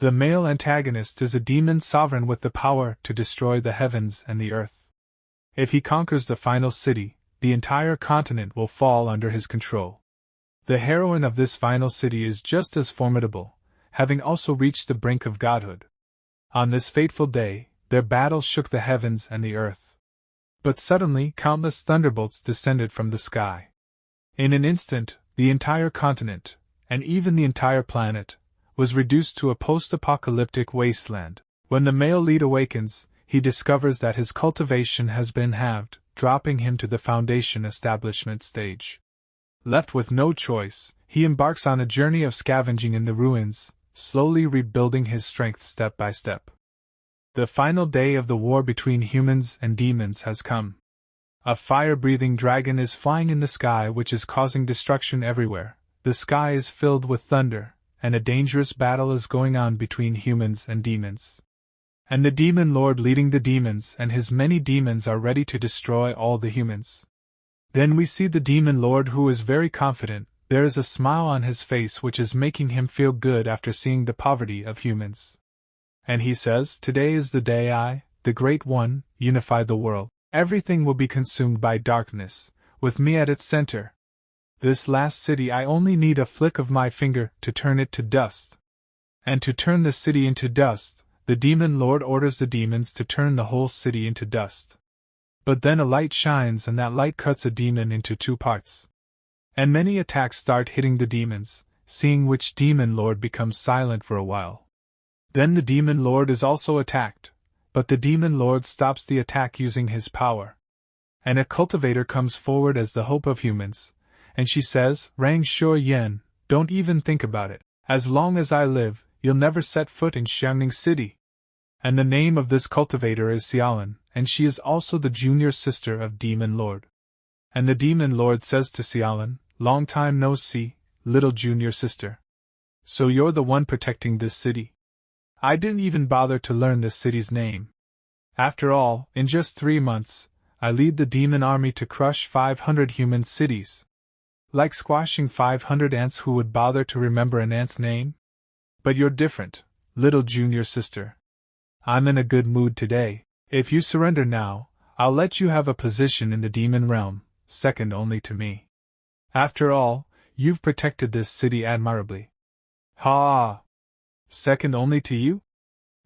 The male antagonist is a demon sovereign with the power to destroy the heavens and the earth. If he conquers the final city, the entire continent will fall under his control. The heroine of this final city is just as formidable, having also reached the brink of godhood. On this fateful day, their battle shook the heavens and the earth. But suddenly countless thunderbolts descended from the sky. In an instant, the entire continent, and even the entire planet, was reduced to a post-apocalyptic wasteland. When the male lead awakens, he discovers that his cultivation has been halved, dropping him to the foundation establishment stage. Left with no choice, he embarks on a journey of scavenging in the ruins, slowly rebuilding his strength step by step. The final day of the war between humans and demons has come. A fire-breathing dragon is flying in the sky, which is causing destruction everywhere. The sky is filled with thunder, and a dangerous battle is going on between humans and demons. And the demon lord leading the demons and his many demons are ready to destroy all the humans. Then we see the demon lord, who is very confident. There is a smile on his face which is making him feel good after seeing the poverty of humans. And he says, "Today is the day I, the Great One, unify the world. Everything will be consumed by darkness, with me at its center. This last city, I only need a flick of my finger to turn it to dust." And to turn the city into dust, the demon lord orders the demons to turn the whole city into dust. But then a light shines, and that light cuts a demon into two parts. And many attacks start hitting the demons, seeing which demon lord becomes silent for a while. Then the demon lord is also attacked, but the demon lord stops the attack using his power. And a cultivator comes forward as the hope of humans, and she says, "Rang Shui Yen, don't even think about it. As long as I live, you'll never set foot in Xiangning City." And the name of this cultivator is Xiaolin, and she is also the junior sister of Demon Lord. And the Demon Lord says to Xiaolin, "Long time no see, little junior sister. So you're the one protecting this city? I didn't even bother to learn this city's name. After all, in just 3 months, I lead the demon army to crush 500 human cities. Like squashing 500 ants. Who would bother to remember an ant's name? But you're different, little junior sister. I'm in a good mood today. If you surrender now, I'll let you have a position in the demon realm, second only to me. After all, you've protected this city admirably." "Ha! Second only to you?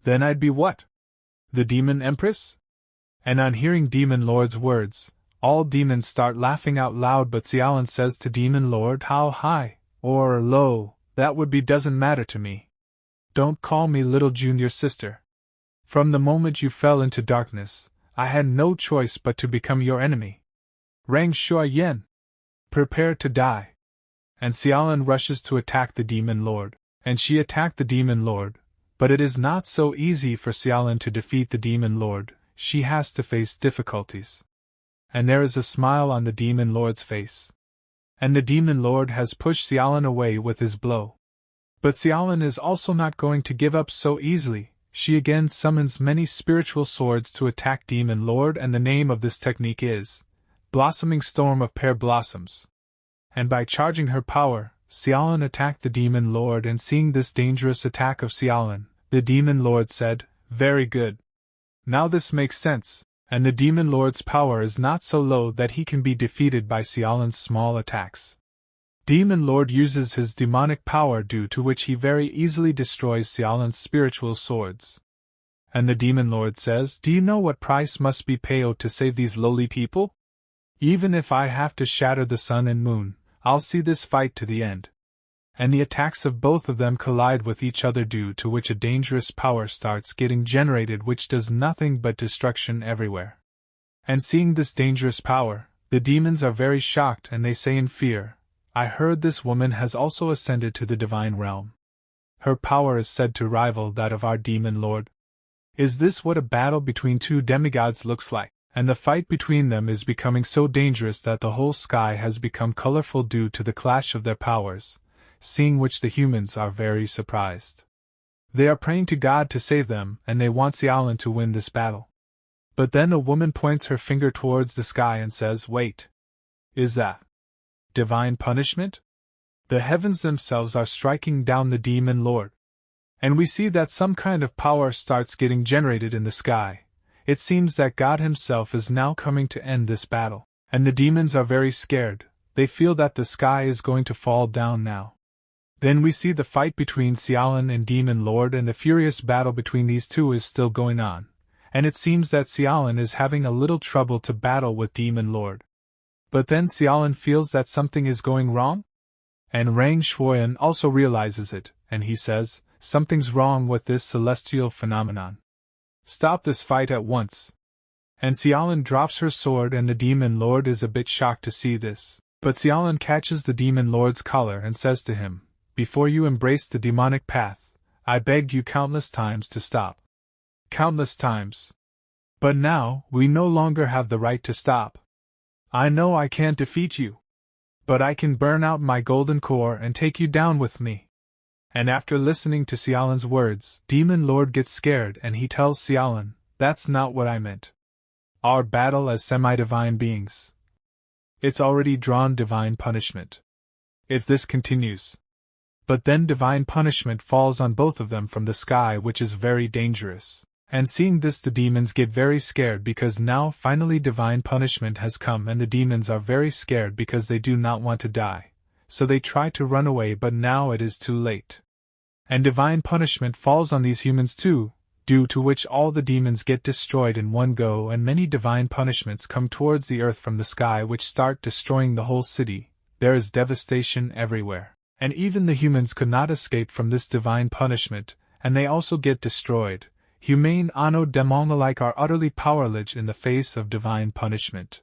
Then I'd be what? The demon empress?" And on hearing Demon Lord's words, all demons start laughing out loud, but Xiaolin says to Demon Lord, "How high, or low, that would be doesn't matter to me. Don't call me little junior sister. From the moment you fell into darkness, I had no choice but to become your enemy. Rang Shui Yen, prepare to die." And Xiaolin rushes to attack the Demon Lord. And she attacked the Demon Lord, but it is not so easy for Xiaolin to defeat the Demon Lord. She has to face difficulties. And there is a smile on the Demon Lord's face. And the Demon Lord has pushed Xiaolin away with his blow. But Xiaolin is also not going to give up so easily. She again summons many spiritual swords to attack Demon Lord, and the name of this technique is Blossoming Storm of Pear Blossoms. And by charging her power, Xiaolin attacked the Demon Lord, and seeing this dangerous attack of Xiaolin, the Demon Lord said, "Very good. Now this makes sense, and the Demon Lord's power is not so low that he can be defeated by Xiaolin's small attacks. Demon Lord uses his demonic power, due to which he very easily destroys Xiaolin's spiritual swords. And the Demon Lord says, "Do you know what price must be paid to save these lowly people? Even if I have to shatter the sun and moon, I'll see this fight to the end." And the attacks of both of them collide with each other, due to which a dangerous power starts getting generated which does nothing but destruction everywhere. And seeing this dangerous power, the demons are very shocked, and they say in fear, "I heard this woman has also ascended to the divine realm. Her power is said to rival that of our Demon Lord. Is this what a battle between two demigods looks like?" And the fight between them is becoming so dangerous that the whole sky has become colorful due to the clash of their powers, seeing which the humans are very surprised. They are praying to God to save them, and they want Xiaolin to win this battle. But then a woman points her finger towards the sky and says, "Wait. Is that divine punishment? The heavens themselves are striking down the Demon Lord." And we see that some kind of power starts getting generated in the sky. It seems that God himself is now coming to end this battle. And the demons are very scared. They feel that the sky is going to fall down now. Then we see the fight between Xiaolin and Demon Lord, and the furious battle between these two is still going on. And it seems that Xiaolin is having a little trouble to battle with Demon Lord. But then Xiaolin feels that something is going wrong? And Rang Shuoyan also realizes it, and he says, something's wrong with this celestial phenomenon. Stop this fight at once. And Xiaolin drops her sword, and the Demon Lord is a bit shocked to see this. But Xiaolin catches the Demon Lord's collar and says to him, before you embraced the demonic path, I begged you countless times to stop. Countless times. But now, we no longer have the right to stop. I know I can't defeat you. But I can burn out my golden core and take you down with me. And after listening to Xiaolin's words, Demon Lord gets scared and he tells Xiaolin, that's not what I meant. Our battle as semi-divine beings. It's already drawn divine punishment. If this continues. But then divine punishment falls on both of them from the sky, which is very dangerous. And seeing this, the demons get very scared because now finally divine punishment has come, and the demons are very scared because they do not want to die. So they try to run away, but now it is too late. And divine punishment falls on these humans too, due to which all the demons get destroyed in one go, and many divine punishments come towards the earth from the sky which start destroying the whole city. There is devastation everywhere. And even the humans could not escape from this divine punishment, and they also get destroyed. Humane Anno Demon alike are utterly powerless in the face of divine punishment.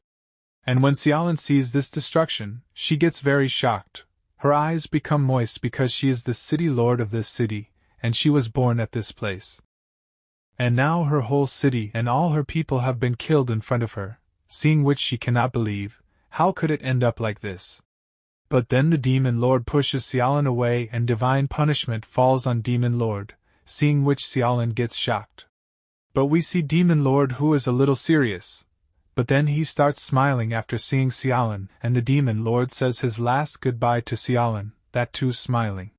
And when Xiaolin sees this destruction, she gets very shocked. Her eyes become moist because she is the city lord of this city, and she was born at this place. And now her whole city and all her people have been killed in front of her, seeing which she cannot believe. How could it end up like this? But then the Demon Lord pushes Xiaolin away and divine punishment falls on Demon Lord, seeing which Xiaolin gets shocked. But we see Demon Lord, who is a little serious. But then he starts smiling after seeing Xiaolin, and the Demon Lord says his last goodbye to Xiaolin, that too smiling.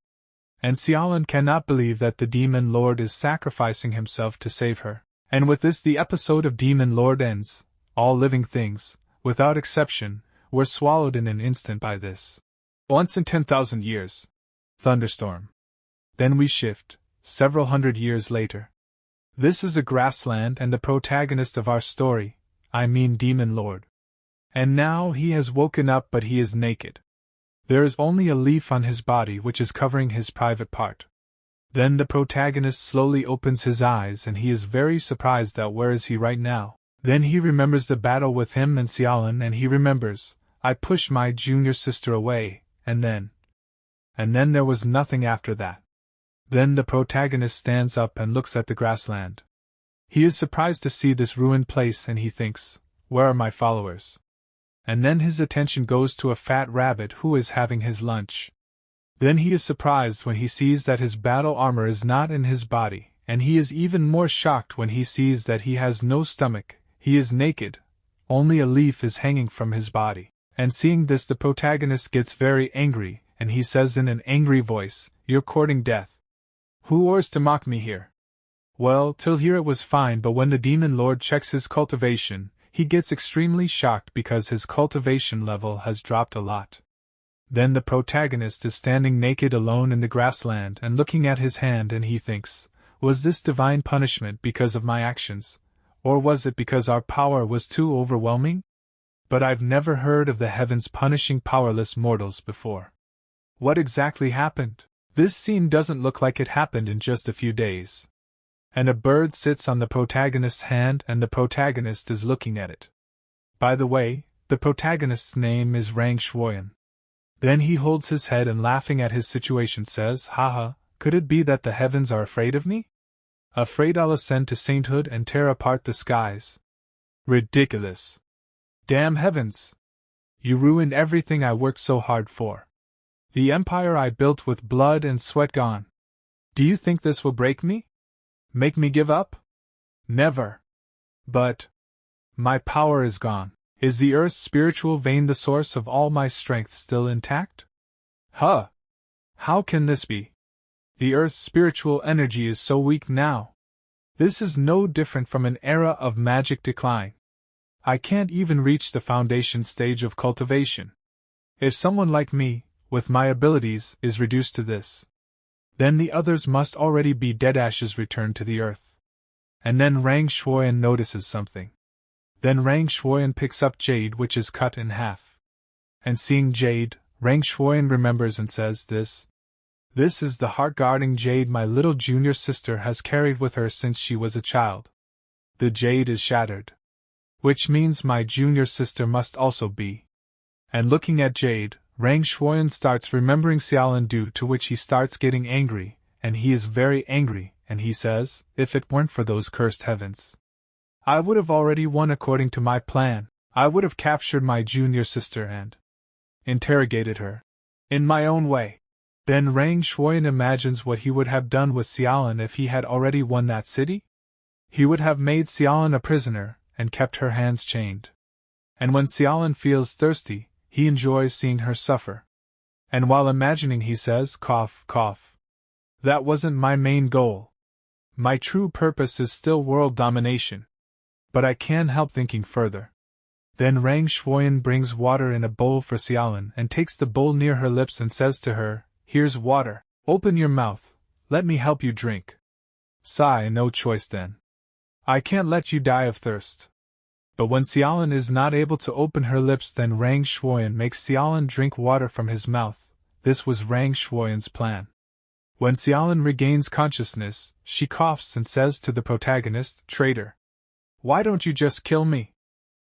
And Xiaolin cannot believe that the Demon Lord is sacrificing himself to save her. And with this the episode of Demon Lord ends. All living things, without exception, were swallowed in an instant by this. Once in 10,000 years. Thunderstorm. Then we shift, several hundred years later. This is a grassland, and the protagonist of our story, I mean Demon Lord. And now he has woken up, but he is naked. There is only a leaf on his body which is covering his private part. Then the protagonist slowly opens his eyes and he is very surprised that where is he right now. Then he remembers the battle with him and Xiaolin, and he remembers, I pushed my junior sister away, and then there was nothing after that. Then the protagonist stands up and looks at the grassland. He is surprised to see this ruined place and he thinks, where are my followers? And then his attention goes to a fat rabbit who is having his lunch. Then he is surprised when he sees that his battle armor is not in his body, and he is even more shocked when he sees that he has no stomach, he is naked, only a leaf is hanging from his body. And seeing this the protagonist gets very angry, and he says in an angry voice, you're courting death. Who ores to mock me here? Well, till here it was fine, but when the Demon Lord checks his cultivation, he gets extremely shocked because his cultivation level has dropped a lot. Then the protagonist is standing naked alone in the grassland and looking at his hand, and he thinks, was this divine punishment because of my actions? Or was it because our power was too overwhelming? But I've never heard of the heavens punishing powerless mortals before. What exactly happened? This scene doesn't look like it happened in just a few days. And a bird sits on the protagonist's hand and the protagonist is looking at it. By the way, the protagonist's name is Rang Shuoyan. Then he holds his head and laughing at his situation says, haha, could it be that the heavens are afraid of me? Afraid I'll ascend to sainthood and tear apart the skies? Ridiculous. Damn heavens! You ruined everything I worked so hard for. The empire I built with blood and sweat gone. Do you think this will break me? Make me give up? Never. But my power is gone. Is the earth's spiritual vein, the source of all my strength, still intact? Huh! How can this be? The Earth's spiritual energy is so weak now. This is no different from an era of magic decline. I can't even reach the foundation stage of cultivation. If someone like me, with my abilities, is reduced to this, then the others must already be dead, ashes returned to the earth. And then Rang Shuoyan notices something. Then Rang Shuoyan picks up jade which is cut in half. And seeing jade, Rang Shuoyan remembers and says, This is the heart-guarding jade my little junior sister has carried with her since she was a child. The jade is shattered. Which means my junior sister must also be. And looking at jade, Rang Shuoyan starts remembering Xiaolin, due to which he starts getting angry, and he is very angry, and he says, if it weren't for those cursed heavens, I would have already won according to my plan. I would have captured my junior sister and interrogated her. In my own way. Then Rang Shuoyan imagines what he would have done with Xiaolin if he had already won that city. He would have made Xiaolin a prisoner, and kept her hands chained. And when Xiaolin feels thirsty, he enjoys seeing her suffer. And while imagining he says, cough, cough. That wasn't my main goal. My true purpose is still world domination. But I can't help thinking further. Then Rang Shuoyan brings water in a bowl for Xiaolin and takes the bowl near her lips and says to her, Here's water, open your mouth, let me help you drink. Sigh, no choice then. I can't let you die of thirst. But when Xiaolin is not able to open her lips, then Rang Shuoyan makes Xiaolin drink water from his mouth. This was Rang Shuoyan's plan. When Xiaolin regains consciousness, she coughs and says to the protagonist, Traitor! Why don't you just kill me?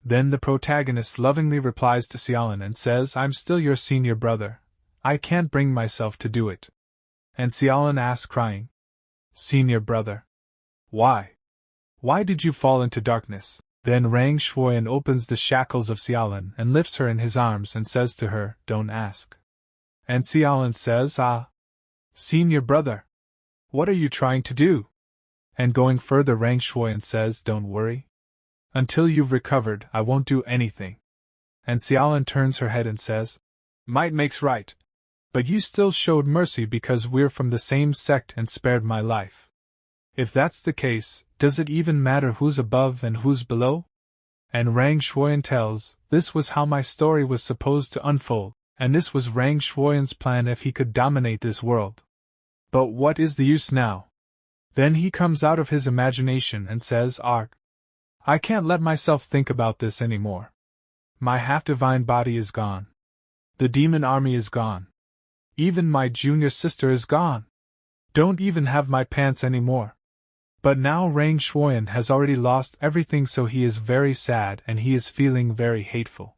Then the protagonist lovingly replies to Xiaolin and says, I'm still your senior brother. I can't bring myself to do it. And Xiaolin asks, crying, Senior brother? Why? Why did you fall into darkness? Then Rang Shuoyan opens the shackles of Xiaolin and lifts her in his arms and says to her, Don't ask. And Xiaolin says, Senior brother, what are you trying to do? And going further, Rang Shuoyan says, Don't worry. Until you've recovered, I won't do anything. And Xiaolin turns her head and says, Might makes right. But you still showed mercy because we're from the same sect and spared my life. If that's the case, does it even matter who's above and who's below? And Rang Shuoyan tells, this was how my story was supposed to unfold, and this was Rang Shuoyan's plan if he could dominate this world. But what is the use now? Then he comes out of his imagination and says, Arg. I can't let myself think about this anymore. My half-divine body is gone. The demon army is gone. Even my junior sister is gone. Don't even have my pants anymore. But now Rang Shuoyan has already lost everything, so he is very sad and he is feeling very hateful.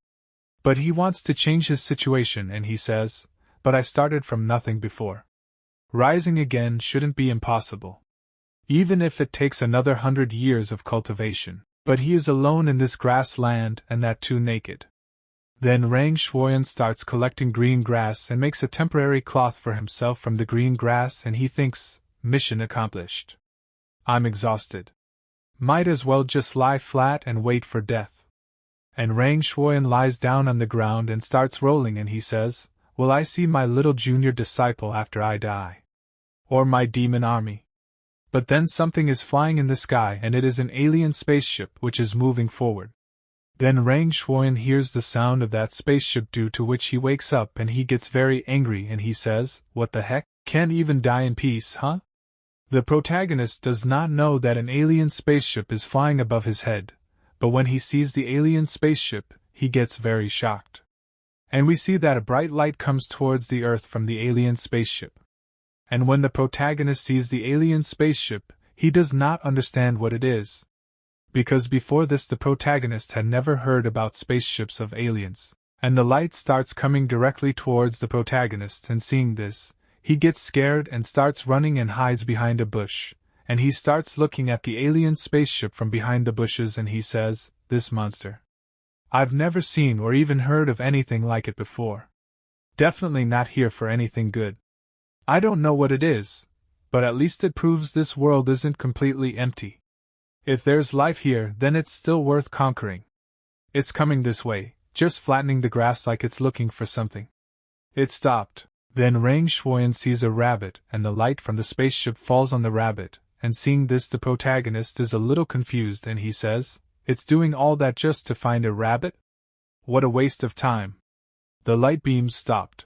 But he wants to change his situation and he says, But I started from nothing before. Rising again shouldn't be impossible. Even if it takes another 100 years of cultivation. But he is alone in this grassland and that too naked. Then Rang Shuoyan starts collecting green grass and makes a temporary cloth for himself from the green grass, and he thinks, mission accomplished. I'm exhausted. Might as well just lie flat and wait for death. And Rang Shuoyan lies down on the ground and starts rolling, and he says, Will I see my little junior disciple after I die? Or my demon army? But then something is flying in the sky, and it is an alien spaceship which is moving forward. Then Rang Shuoyan hears the sound of that spaceship, due to which he wakes up and he gets very angry and he says, What the heck? Can't even die in peace, huh? The protagonist does not know that an alien spaceship is flying above his head, but when he sees the alien spaceship, he gets very shocked. And we see that a bright light comes towards the Earth from the alien spaceship. And when the protagonist sees the alien spaceship, he does not understand what it is. Because before this the protagonist had never heard about spaceships of aliens, and the light starts coming directly towards the protagonist, and seeing this, he gets scared and starts running and hides behind a bush, and he starts looking at the alien spaceship from behind the bushes and he says, This monster. I've never seen or even heard of anything like it before. Definitely not here for anything good. I don't know what it is, but at least it proves this world isn't completely empty. If there's life here, then it's still worth conquering. It's coming this way, just flattening the grass like it's looking for something. It stopped. Then Rang Shuoyan sees a rabbit, and the light from the spaceship falls on the rabbit, and seeing this the protagonist is a little confused and he says, "It's doing all that just to find a rabbit? What a waste of time." The light beams stopped.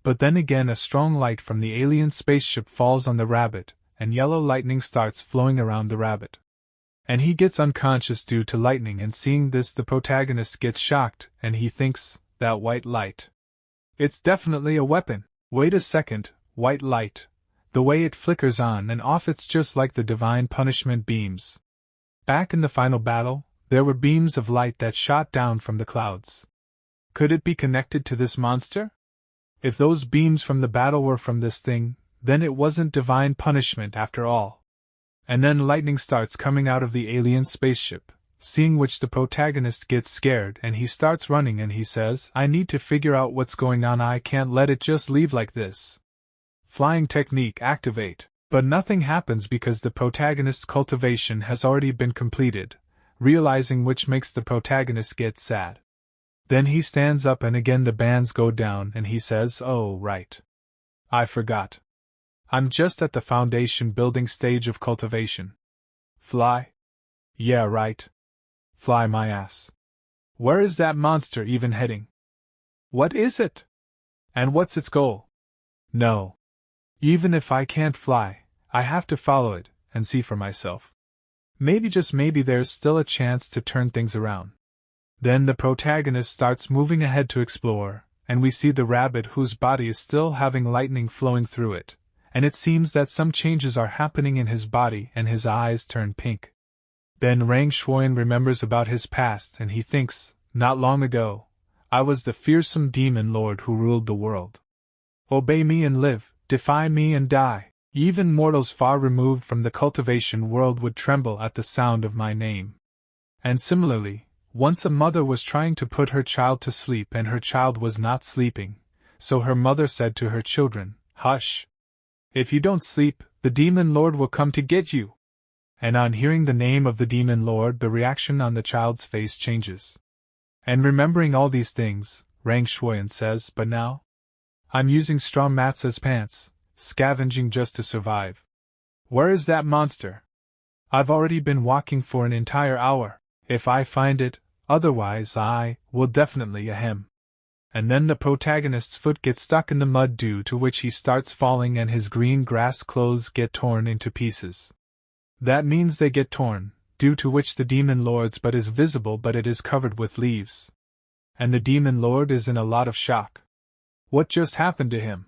But then again a strong light from the alien spaceship falls on the rabbit, and yellow lightning starts flowing around the rabbit. And he gets unconscious due to lightning, and seeing this the protagonist gets shocked, and he thinks, that white light. It's definitely a weapon. Wait a second, white light. The way it flickers on and off, it's just like the divine punishment beams. Back in the final battle, there were beams of light that shot down from the clouds. Could it be connected to this monster? If those beams from the battle were from this thing, then it wasn't divine punishment after all. And then lightning starts coming out of the alien spaceship, seeing which the protagonist gets scared and he starts running and he says, "I need to figure out what's going on, I can't let it just leave like this." Flying technique activate. But nothing happens because the protagonist's cultivation has already been completed, realizing which makes the protagonist get sad. Then he stands up and again the bands go down and he says, "Oh right. I forgot. I'm just at the foundation building stage of cultivation. Fly? Yeah right. Fly my ass. Where is that monster even heading? What is it? And what's its goal? No. Even if I can't fly, I have to follow it and see for myself. Maybe just maybe there's still a chance to turn things around." Then the protagonist starts moving ahead to explore, and we see the rabbit whose body is still having lightning flowing through it, and it seems that some changes are happening in his body and his eyes turn pink. Then Rang Shuoyan remembers about his past and he thinks, not long ago, I was the fearsome demon lord who ruled the world. Obey me and live, defy me and die. Even mortals far removed from the cultivation world would tremble at the sound of my name. And similarly, once a mother was trying to put her child to sleep and her child was not sleeping, so her mother said to her children, "Hush! If you don't sleep, the demon lord will come to get you." And on hearing the name of the demon lord, the reaction on the child's face changes. And remembering all these things, Rang Shuoyan says, "But now? I'm using straw mats as pants, scavenging just to survive. Where is that monster? I've already been walking for an entire hour. If I find it, otherwise I will definitely ahem." And then the protagonist's foot gets stuck in the mud, due to which he starts falling and his green grass clothes get torn into pieces. That means they get torn, due to which the demon lord's butt is visible but it is covered with leaves. And the demon lord is in a lot of shock. What just happened to him?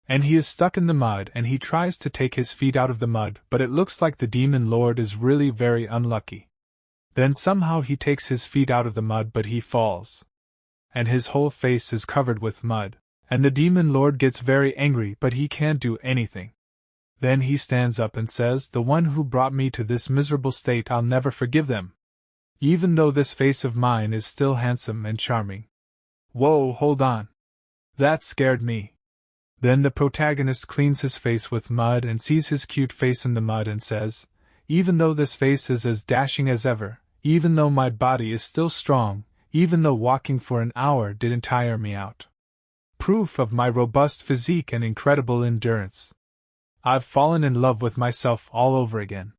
And he is stuck in the mud and he tries to take his feet out of the mud, but it looks like the demon lord is really very unlucky. Then somehow he takes his feet out of the mud but he falls. And his whole face is covered with mud, and the demon lord gets very angry but he can't do anything. Then he stands up and says, "The one who brought me to this miserable state, I'll never forgive them. Even though this face of mine is still handsome and charming." Whoa, hold on. That scared me. Then the protagonist cleans his face with mud and sees his cute face in the mud and says, "Even though this face is as dashing as ever, even though my body is still strong, even though walking for an hour didn't tire me out. Proof of my robust physique and incredible endurance. I've fallen in love with myself all over again."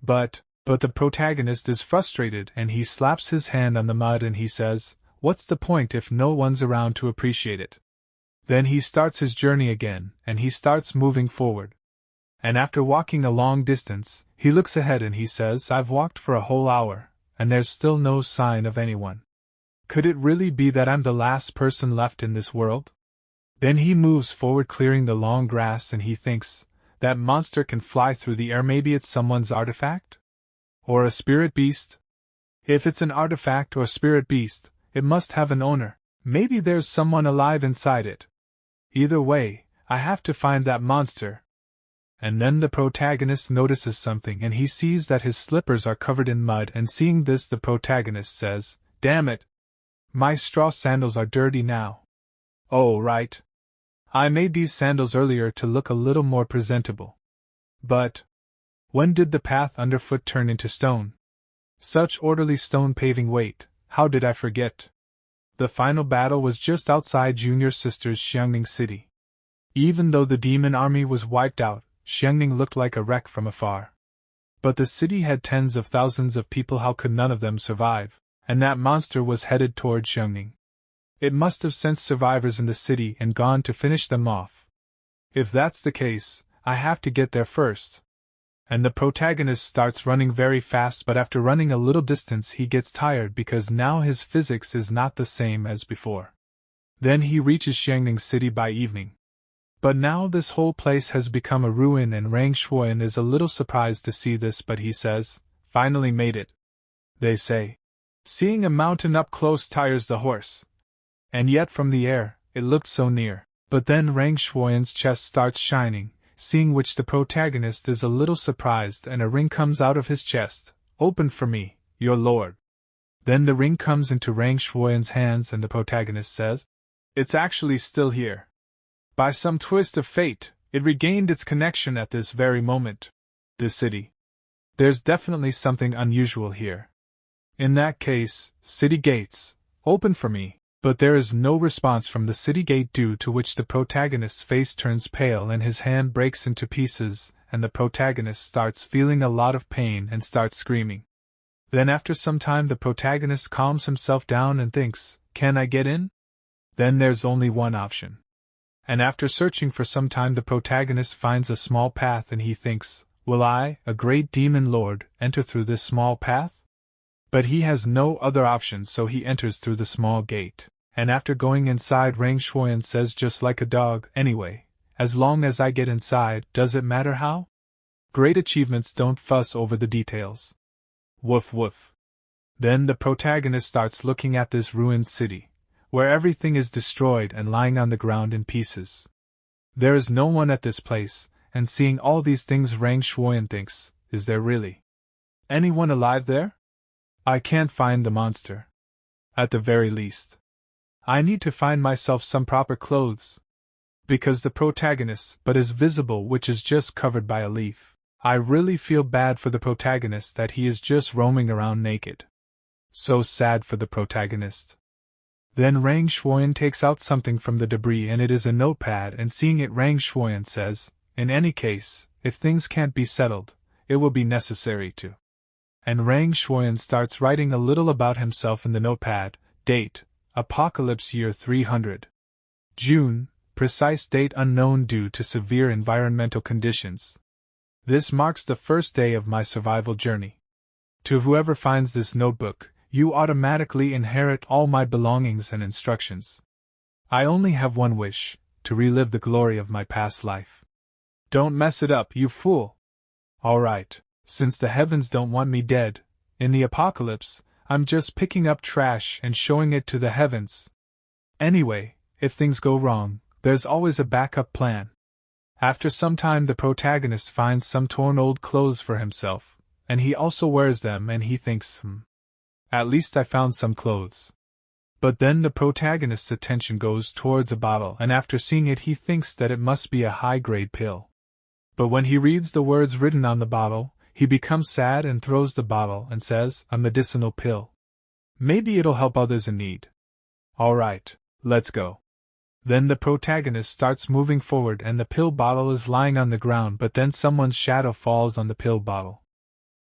But the protagonist is frustrated and he slaps his hand on the mud and he says, "What's the point if no one's around to appreciate it?" Then he starts his journey again and he starts moving forward. And after walking a long distance, he looks ahead and he says, "I've walked for a whole hour, and there's still no sign of anyone. Could it really be that I'm the last person left in this world?" Then he moves forward, clearing the long grass, and he thinks, that monster can fly through the air, maybe it's someone's artifact? Or a spirit beast? If it's an artifact or spirit beast, it must have an owner. Maybe there's someone alive inside it. Either way, I have to find that monster. And then the protagonist notices something and he sees that his slippers are covered in mud, and seeing this the protagonist says, "Damn it! My straw sandals are dirty now. Oh right. I made these sandals earlier to look a little more presentable. But when did the path underfoot turn into stone? Such orderly stone paving, wait, how did I forget?" The final battle was just outside Junior Sister's Xiangning City. Even though the demon army was wiped out, Xiangning looked like a wreck from afar. But the city had tens of thousands of people, how could none of them survive? And that monster was headed toward Xiangning. It must have sensed survivors in the city and gone to finish them off. If that's the case, I have to get there first. And the protagonist starts running very fast, but after running a little distance he gets tired because now his physics is not the same as before. Then he reaches Xiangning city by evening. But now this whole place has become a ruin, and Rang Shuoyan is a little surprised to see this, but he says, "Finally made it," they say. Seeing a mountain up close tires the horse. And yet from the air, it looked so near. But then Rang Shuoyan's chest starts shining, seeing which the protagonist is a little surprised, and a ring comes out of his chest. "Open for me, your lord." Then the ring comes into Rang Shuoyan's hands and the protagonist says, "It's actually still here. By some twist of fate, it regained its connection at this very moment. The city. There's definitely something unusual here. In that case, city gates, open for me." But there is no response from the city gate, due to which the protagonist's face turns pale and his hand breaks into pieces, and the protagonist starts feeling a lot of pain and starts screaming. Then after some time the protagonist calms himself down and thinks, "Can I get in?" Then there's only one option. And after searching for some time the protagonist finds a small path, and he thinks, "Will I, a great demon lord, enter through this small path?" But he has no other option, so he enters through the small gate, and after going inside, Rang Shuoyan says, just like a dog, "Anyway, as long as I get inside, does it matter how? Great achievements don't fuss over the details." Woof woof. Then the protagonist starts looking at this ruined city, where everything is destroyed and lying on the ground in pieces. There is no one at this place, and seeing all these things Rang Shuoyan thinks, is there really anyone alive there? I can't find the monster. At the very least, I need to find myself some proper clothes. Because the protagonist but is visible, which is just covered by a leaf. I really feel bad for the protagonist that he is just roaming around naked. So sad for the protagonist. Then Rang Shuoyan takes out something from the debris, and it is a notepad, and seeing it Rang Shuoyan says, "In any case, if things can't be settled, it will be necessary to." And Rang Shuoyan starts writing a little about himself in the notepad. Date: Apocalypse year 300. June, precise date unknown due to severe environmental conditions. This marks the first day of my survival journey. To whoever finds this notebook, you automatically inherit all my belongings and instructions. I only have one wish, to relive the glory of my past life. Don't mess it up, you fool. Alright. Since the heavens don't want me dead, in the apocalypse, I'm just picking up trash and showing it to the heavens. Anyway, if things go wrong, there's always a backup plan. After some time the protagonist finds some torn old clothes for himself, and he also wears them, and he thinks, at least I found some clothes. But then the protagonist's attention goes towards a bottle, and after seeing it he thinks that it must be a high-grade pill. But when he reads the words written on the bottle, he becomes sad and throws the bottle and says, "A medicinal pill. Maybe it'll help others in need. Alright, let's go." Then the protagonist starts moving forward, and the pill bottle is lying on the ground, but then someone's shadow falls on the pill bottle.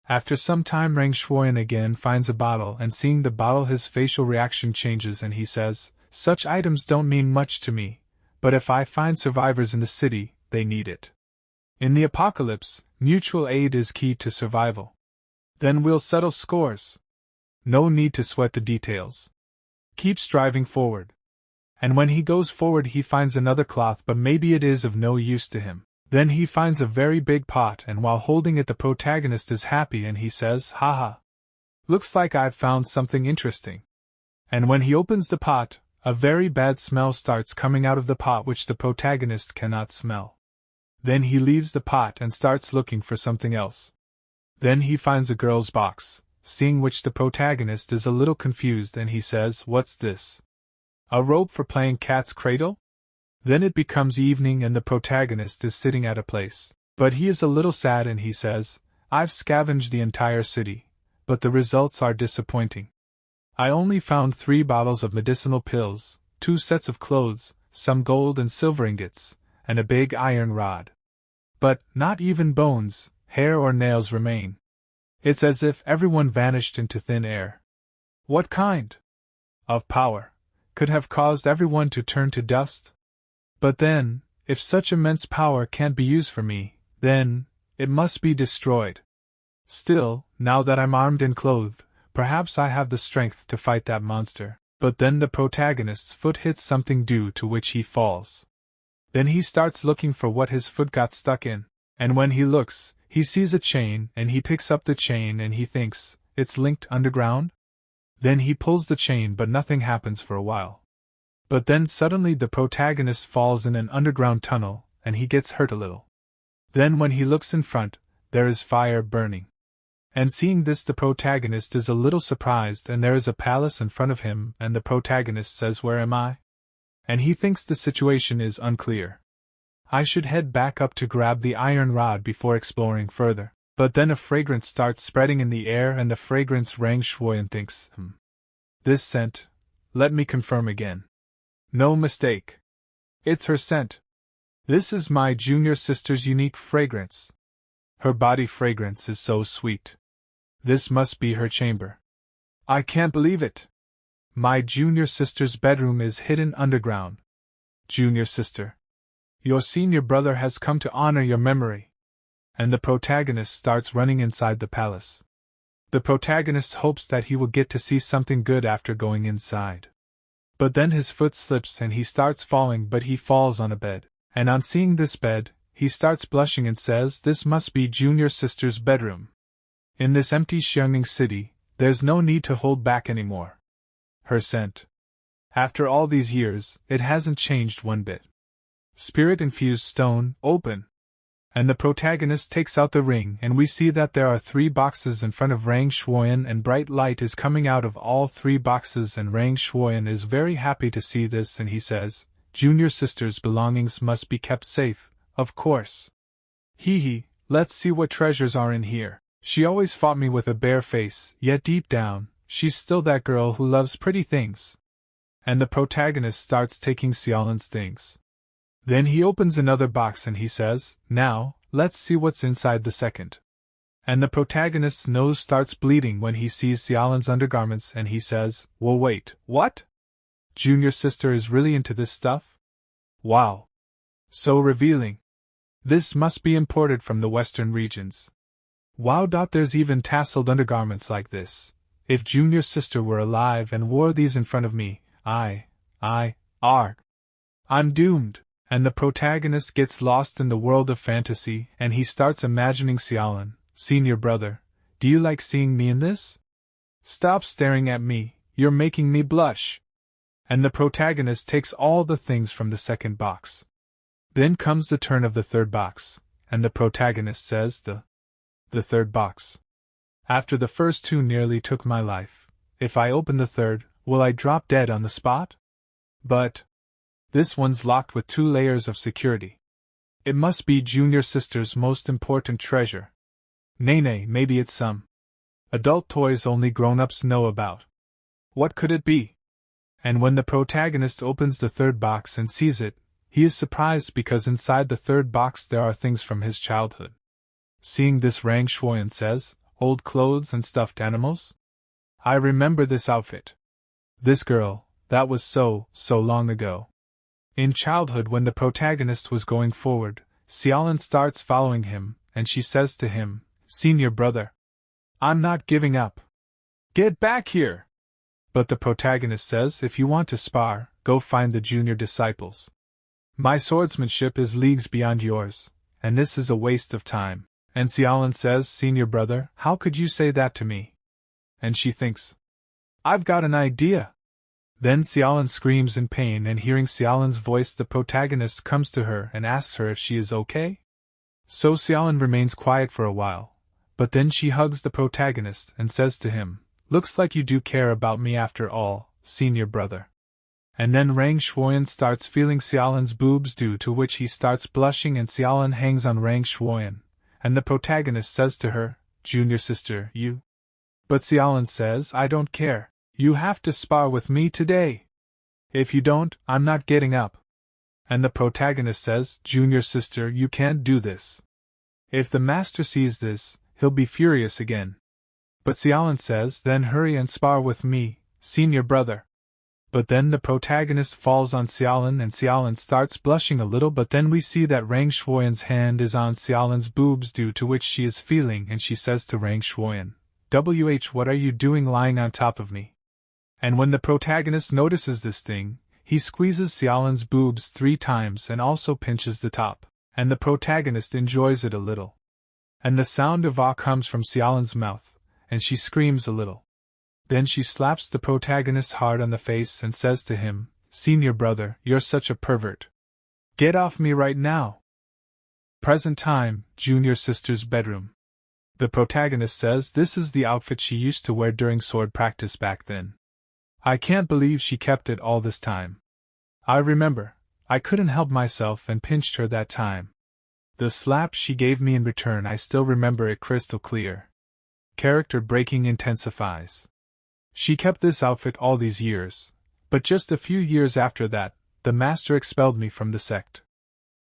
After some time Rang Shuoyan again finds a bottle, and seeing the bottle his facial reaction changes and he says, "Such items don't mean much to me, but if I find survivors in the city, they need it. In the apocalypse, mutual aid is key to survival. Then we'll settle scores. No need to sweat the details. Keep striving forward." And when he goes forward he finds another cloth, but maybe it is of no use to him. Then he finds a very big pot, and while holding it the protagonist is happy and he says, "Haha. Looks like I've found something interesting." And when he opens the pot, a very bad smell starts coming out of the pot which the protagonist cannot smell. Then he leaves the pot and starts looking for something else. Then he finds a girl's box, seeing which the protagonist is a little confused and he says, "What's this? A rope for playing cat's cradle?" Then it becomes evening and the protagonist is sitting at a place. But he is a little sad and he says, "I've scavenged the entire city, but the results are disappointing. I only found 3 bottles of medicinal pills, 2 sets of clothes, some gold and silver ingots, and a big iron rod. But not even bones, hair or nails remain. It's as if everyone vanished into thin air. What kind of power could have caused everyone to turn to dust? But then, if such immense power can't be used for me, then it must be destroyed. Still, now that I'm armed and clothed, perhaps I have the strength to fight that monster. But then the protagonist's foot hits something due to which he falls. Then he starts looking for what his foot got stuck in, and when he looks, he sees a chain and he picks up the chain and he thinks, it's linked underground? Then he pulls the chain but nothing happens for a while. But then suddenly the protagonist falls in an underground tunnel and he gets hurt a little. Then when he looks in front, there is fire burning. And seeing this the protagonist is a little surprised and there is a palace in front of him and the protagonist says, "Where am I?" And he thinks the situation is unclear. I should head back up to grab the iron rod before exploring further. But then a fragrance starts spreading in the air and the fragrance Rang Shuoyan thinks, This scent, let me confirm again. No mistake. It's her scent. This is my junior sister's unique fragrance. Her body fragrance is so sweet. This must be her chamber. I can't believe it. My junior sister's bedroom is hidden underground. Junior sister. Your senior brother has come to honor your memory. And the protagonist starts running inside the palace. The protagonist hopes that he will get to see something good after going inside. But then his foot slips and he starts falling, but he falls on a bed. And on seeing this bed, he starts blushing and says, "This must be junior sister's bedroom." In this empty Xiangning city, there's no need to hold back anymore. Her scent. After all these years, it hasn't changed one bit. Spirit-infused stone, open. And the protagonist takes out the ring and we see that there are 3 boxes in front of Rang Shuoyan and bright light is coming out of all 3 boxes and Rang Shuoyan is very happy to see this and he says, "Junior sister's belongings must be kept safe, of course. Hee, let's see what treasures are in here. She always fought me with a bare face, yet deep down, she's still that girl who loves pretty things." And the protagonist starts taking Xiaolan's things. Then he opens another box and he says, "Now, let's see what's inside the second." And the protagonist's nose starts bleeding when he sees Xiaolan's undergarments and he says, "Well, wait, what? Junior sister is really into this stuff? Wow. So revealing. This must be imported from the western regions. Wow. There's even tasseled undergarments like this. If junior sister were alive and wore these in front of me, I'm doomed." And the protagonist gets lost in the world of fantasy and he starts imagining Xiaolan, "Senior brother, do you like seeing me in this? Stop staring at me, you're making me blush." And the protagonist takes all the things from the second box. Then comes the turn of the third box, and the protagonist says, The third box. After the first 2 nearly took my life, if I open the third, will I drop dead on the spot? But this one's locked with 2 layers of security. It must be junior sister's most important treasure. Nay, maybe it's some adult toys only grown-ups know about. What could it be? And when the protagonist opens the third box and sees it, he is surprised because inside the third box there are things from his childhood. Seeing this, Rang Shuoyan says, "Old clothes and stuffed animals? I remember this outfit. This girl, that was so long ago." In childhood, when the protagonist was going forward, Xiaolan starts following him, and she says to him, "Senior brother, I'm not giving up. Get back here!" But the protagonist says, "If you want to spar, go find the junior disciples. My swordsmanship is leagues beyond yours, and this is a waste of time." And Xiaolan says, "Senior brother, how could you say that to me?" And she thinks, "I've got an idea." Then Xiaolan screams in pain and hearing Xiaolan's voice the protagonist comes to her and asks her if she is okay. So Xiaolan remains quiet for a while, but then she hugs the protagonist and says to him, "Looks like you do care about me after all, senior brother." And then Rang Shuoyan starts feeling Xiaolan's boobs due to which he starts blushing and Xiaolan hangs on Rang Shuoyan, and the protagonist says to her, "Junior sister, you..." But Xiaolan says, "I don't care. You have to spar with me today. If you don't, I'm not getting up." And the protagonist says, "Junior sister, you can't do this. If the master sees this, he'll be furious again." But Xiaolin says, "Then hurry and spar with me, senior brother." But then the protagonist falls on Xiaolin and Xiaolin starts blushing a little, but then we see that Rang Shuoyan's hand is on Xiaolin's boobs, due to which she is feeling, and she says to Rang Shuoyan, what are you doing lying on top of me?" And when the protagonist notices this thing, he squeezes Xiaolin's boobs 3 times and also pinches the top, and the protagonist enjoys it a little. And the sound of "ah" comes from Xiaolin's mouth, and she screams a little. Then she slaps the protagonist hard on the face and says to him, "Senior brother, you're such a pervert. Get off me right now." Present time, junior sister's bedroom. The protagonist says this is the outfit she used to wear during sword practice back then. "I can't believe she kept it all this time. I remember, I couldn't help myself and pinched her that time. The slap she gave me in return, I still remember it crystal clear." Character breaking intensifies. She kept this outfit all these years, but just a few years after that, the master expelled me from the sect.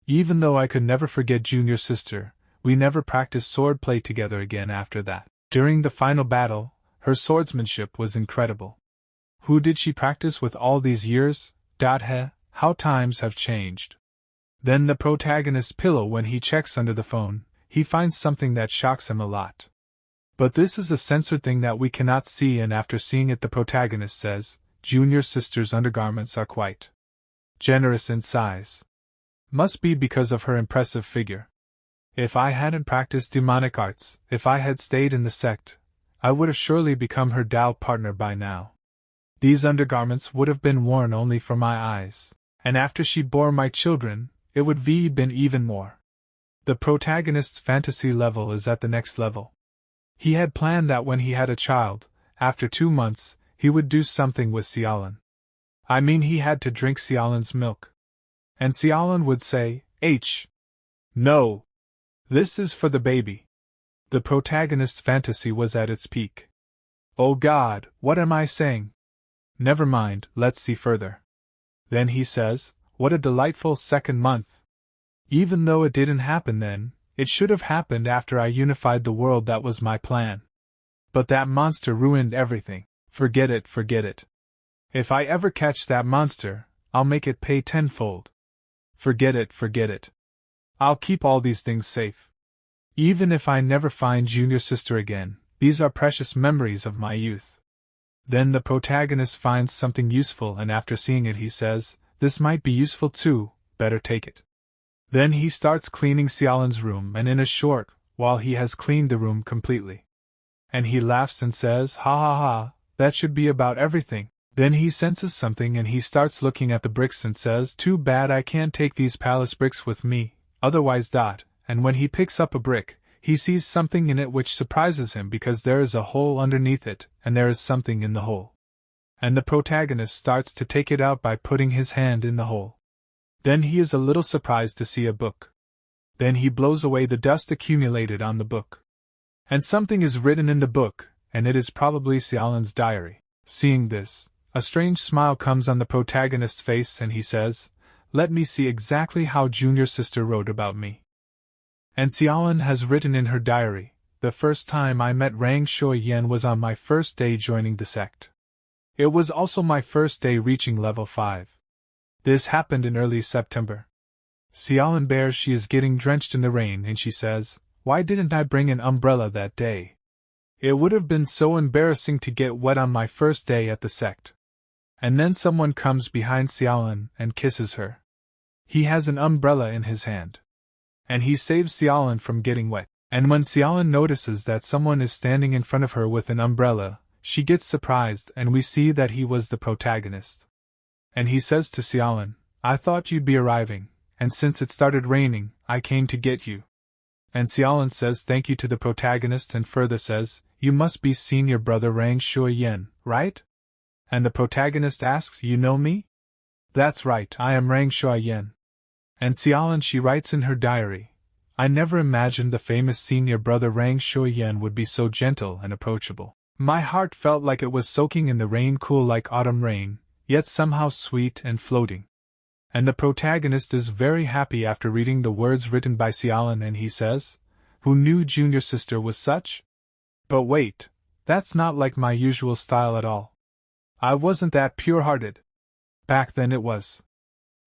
Even though I could never forget junior sister, we never practiced sword play together again after that. During the final battle, her swordsmanship was incredible. Who did she practice with all these years? How times have changed. Then the protagonist's pillow, when he checks under the phone, he finds something that shocks him a lot. But this is a censored thing that we cannot see, and after seeing it the protagonist says, "Junior sister's undergarments are quite generous in size. Must be because of her impressive figure. If I hadn't practiced demonic arts, if I had stayed in the sect, I would have surely become her Tao partner by now. These undergarments would have been worn only for my eyes, and after she bore my children, it would be been even more." The protagonist's fantasy level is at the next level. He had planned that when he had a child, after 2 months, he would do something with Xiaolin. I mean, he had to drink Xiaolin's milk. And Xiaolin would say, No! This is for the baby." The protagonist's fantasy was at its peak. "Oh God, what am I saying? Never mind, let's see further." Then he says, "What a delightful second month. Even though it didn't happen then, it should have happened after I unified the world. That was my plan. But that monster ruined everything. Forget it. If I ever catch that monster, I'll make it pay tenfold. Forget it. I'll keep all these things safe. Even if I never find junior sister again, these are precious memories of my youth." Then the protagonist finds something useful, and after seeing it he says, "This might be useful too, better take it." Then he starts cleaning Xiaolin's room, and in a short while he has cleaned the room completely. And he laughs and says, "Ha, that should be about everything." Then he senses something and he starts looking at the bricks and says, "Too bad I can't take these palace bricks with me, otherwise. And when he picks up a brick, he sees something in it which surprises him, because there is a hole underneath it, and there is something in the hole. And the protagonist starts to take it out by putting his hand in the hole. Then he is a little surprised to see a book. Then he blows away the dust accumulated on the book. And something is written in the book, and it is probably Xiaolin's diary. Seeing this, a strange smile comes on the protagonist's face and he says, "Let me see exactly how junior sister wrote about me." And Xiaolin has written in her diary, "The first time I met Rang Shuoyan was on my first day joining the sect. It was also my first day reaching level 5. This happened in early September." Xiaolin bears she is getting drenched in the rain and she says, "Why didn't I bring an umbrella that day? It would have been so embarrassing to get wet on my first day at the sect." And then someone comes behind Xiaolin and kisses her. He has an umbrella in his hand. And he saves Xiaolin from getting wet. And when Xiaolin notices that someone is standing in front of her with an umbrella, she gets surprised and we see that he was the protagonist. And he says to Xiaolin, "I thought you'd be arriving, and since it started raining, I came to get you." And Xiaolin says thank you to the protagonist and further says, "You must be senior brother Rang Shuoyan, right?" And the protagonist asks, "You know me?" "That's right, I am Rang Shuoyan." And Xiaolin she writes in her diary, "I never imagined the famous senior brother Rang Shuoyan would be so gentle and approachable. My heart felt like it was soaking in the rain, cool like autumn rain, yet somehow sweet and floating. And the protagonist is very happy after reading the words written by Xiaolin, and he says, "Who knew junior sister was such?" But wait, that's not like my usual style at all. I wasn't that pure-hearted. Back then it was.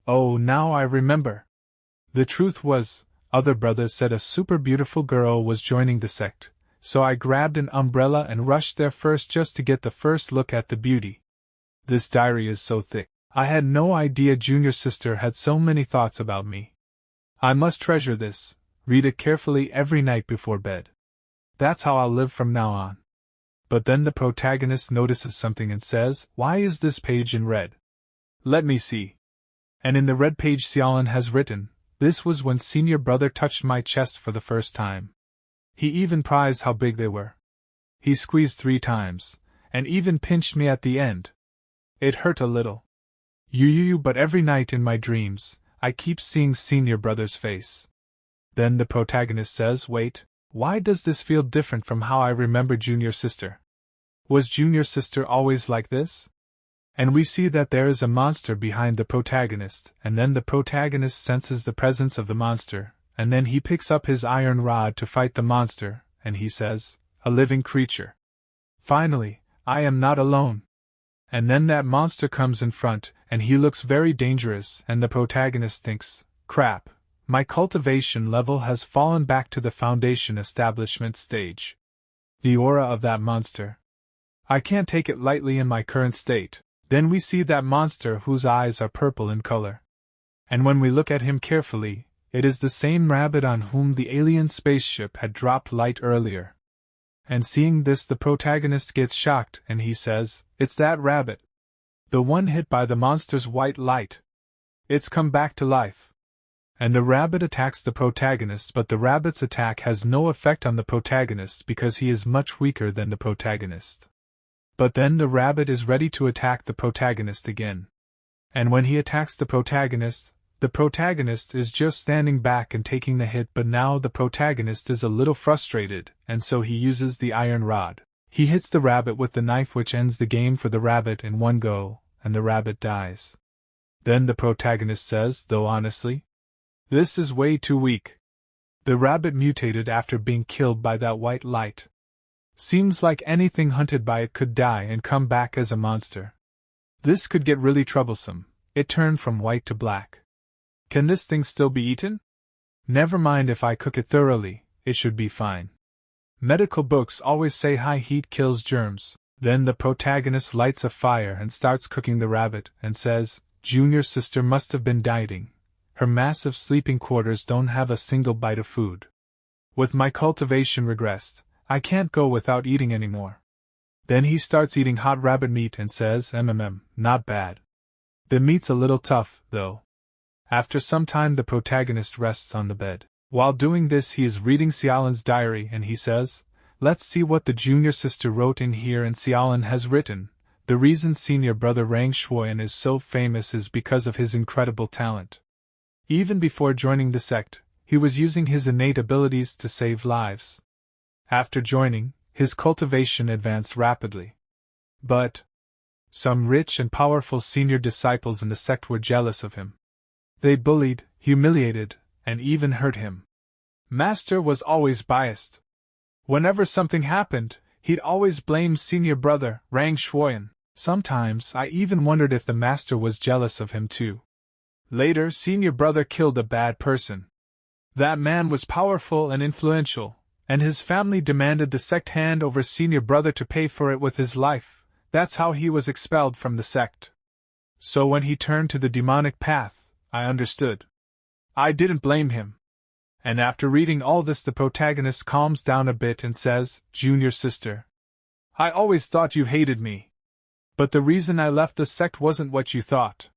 Oh, now I remember. The truth was, other brothers said a super beautiful girl was joining the sect, so I grabbed an umbrella and rushed there first just to get the first look at the beauty. This diary is so thick. I had no idea junior sister had so many thoughts about me. I must treasure this, read it carefully every night before bed. That's how I'll live from now on. But then the protagonist notices something and says, "Why is this page in red? Let me see." And in the red page Xiaolin has written, "This was when senior brother touched my chest for the first time. He even prized how big they were. He squeezed 3 times, and even pinched me at the end. It hurt a little. But every night in my dreams, I keep seeing senior brother's face." Then the protagonist says, "Wait, why does this feel different from how I remember junior sister? Was junior sister always like this?" And we see that there is a monster behind the protagonist, and then the protagonist senses the presence of the monster, and then he picks up his iron rod to fight the monster, and he says, "A living creature. Finally, I am not alone." And then that monster comes in front, and he looks very dangerous, and the protagonist thinks, "Crap, my cultivation level has fallen back to the foundation establishment stage. The aura of that monster. I can't take it lightly in my current state." Then we see that monster whose eyes are purple in color. And when we look at him carefully, it is the same rabbit on whom the alien spaceship had dropped light earlier. And seeing this, the protagonist gets shocked, and he says, "It's that rabbit. The one hit by the monster's white light. It's come back to life." And the rabbit attacks the protagonist, but the rabbit's attack has no effect on the protagonist because he is much weaker than the protagonist. But then the rabbit is ready to attack the protagonist again. And when he attacks the protagonist is just standing back and taking the hit, but now the protagonist is a little frustrated, and so he uses the iron rod. He hits the rabbit with the knife, which ends the game for the rabbit in one go, and the rabbit dies. Then the protagonist says, though honestly, "This is way too weak. The rabbit mutated after being killed by that white light. Seems like anything hunted by it could die and come back as a monster. This could get really troublesome. It turned from white to black. Can this thing still be eaten? Never mind, if I cook it thoroughly, it should be fine. Medical books always say high heat kills germs." Then the protagonist lights a fire and starts cooking the rabbit and says, "Junior sister must have been dieting. Her massive sleeping quarters don't have a single bite of food. With my cultivation regressed, I can't go without eating anymore." Then he starts eating hot rabbit meat and says, "Not bad. The meat's a little tough, though." After some time the protagonist rests on the bed. While doing this he is reading Xiaolin's diary and he says, "Let's see what the junior sister wrote in here." And Xiaolin has written, "The reason senior brother Rang Shuoyan is so famous is because of his incredible talent. Even before joining the sect, he was using his innate abilities to save lives. After joining, his cultivation advanced rapidly. But some rich and powerful senior disciples in the sect were jealous of him. They bullied, humiliated, and even hurt him. Master was always biased. Whenever something happened, he'd always blame senior brother, Rang Shuoyan. Sometimes I even wondered if the master was jealous of him too. Later, senior brother killed a bad person. That man was powerful and influential, and his family demanded the sect hand over senior brother to pay for it with his life. That's how he was expelled from the sect. So when he turned to the demonic path, I understood. I didn't blame him." And after reading all this the protagonist calms down a bit and says, "Junior sister, I always thought you hated me. But the reason I left the sect wasn't what you thought.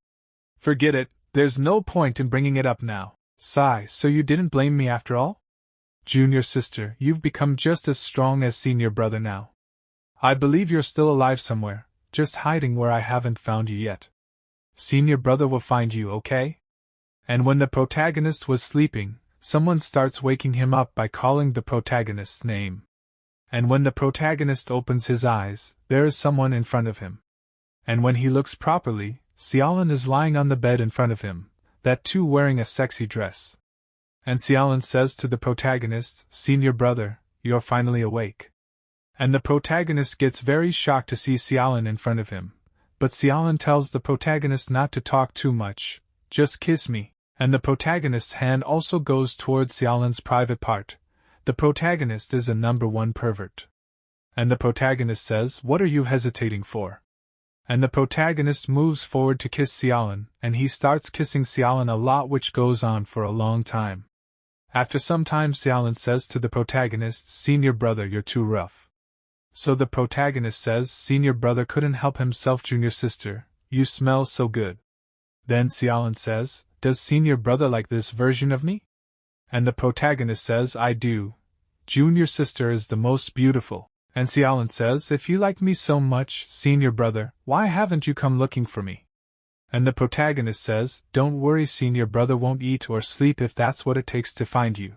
Forget it, there's no point in bringing it up now." Sigh, "So you didn't blame me after all? Junior sister, you've become just as strong as senior brother now. I believe you're still alive somewhere, just hiding where I haven't found you yet. Senior brother will find you, okay?" And when the protagonist was sleeping, someone starts waking him up by calling the protagonist's name. And when the protagonist opens his eyes, there is someone in front of him. And when he looks properly, Xiaolin is lying on the bed in front of him, that too wearing a sexy dress. And Xiaolin says to the protagonist, "Senior brother, you're finally awake." And the protagonist gets very shocked to see Xiaolin in front of him, but Xiaolin tells the protagonist not to talk too much, "Just kiss me," and the protagonist's hand also goes towards Xiaolin's private part. The protagonist is a #1 pervert. And the protagonist says, "What are you hesitating for?" And the protagonist moves forward to kiss Xiaolin, and he starts kissing Xiaolin a lot, which goes on for a long time. After some time, Xiaolin says to the protagonist, "Senior brother, you're too rough." So the protagonist says, "Senior brother couldn't help himself, junior sister, you smell so good." Then Xiaolin says, "Does senior brother like this version of me?" And the protagonist says, "I do. Junior sister is the most beautiful." And Xiaolin says, "If you like me so much, senior brother, why haven't you come looking for me?" And the protagonist says, "Don't worry, senior brother won't eat or sleep if that's what it takes to find you."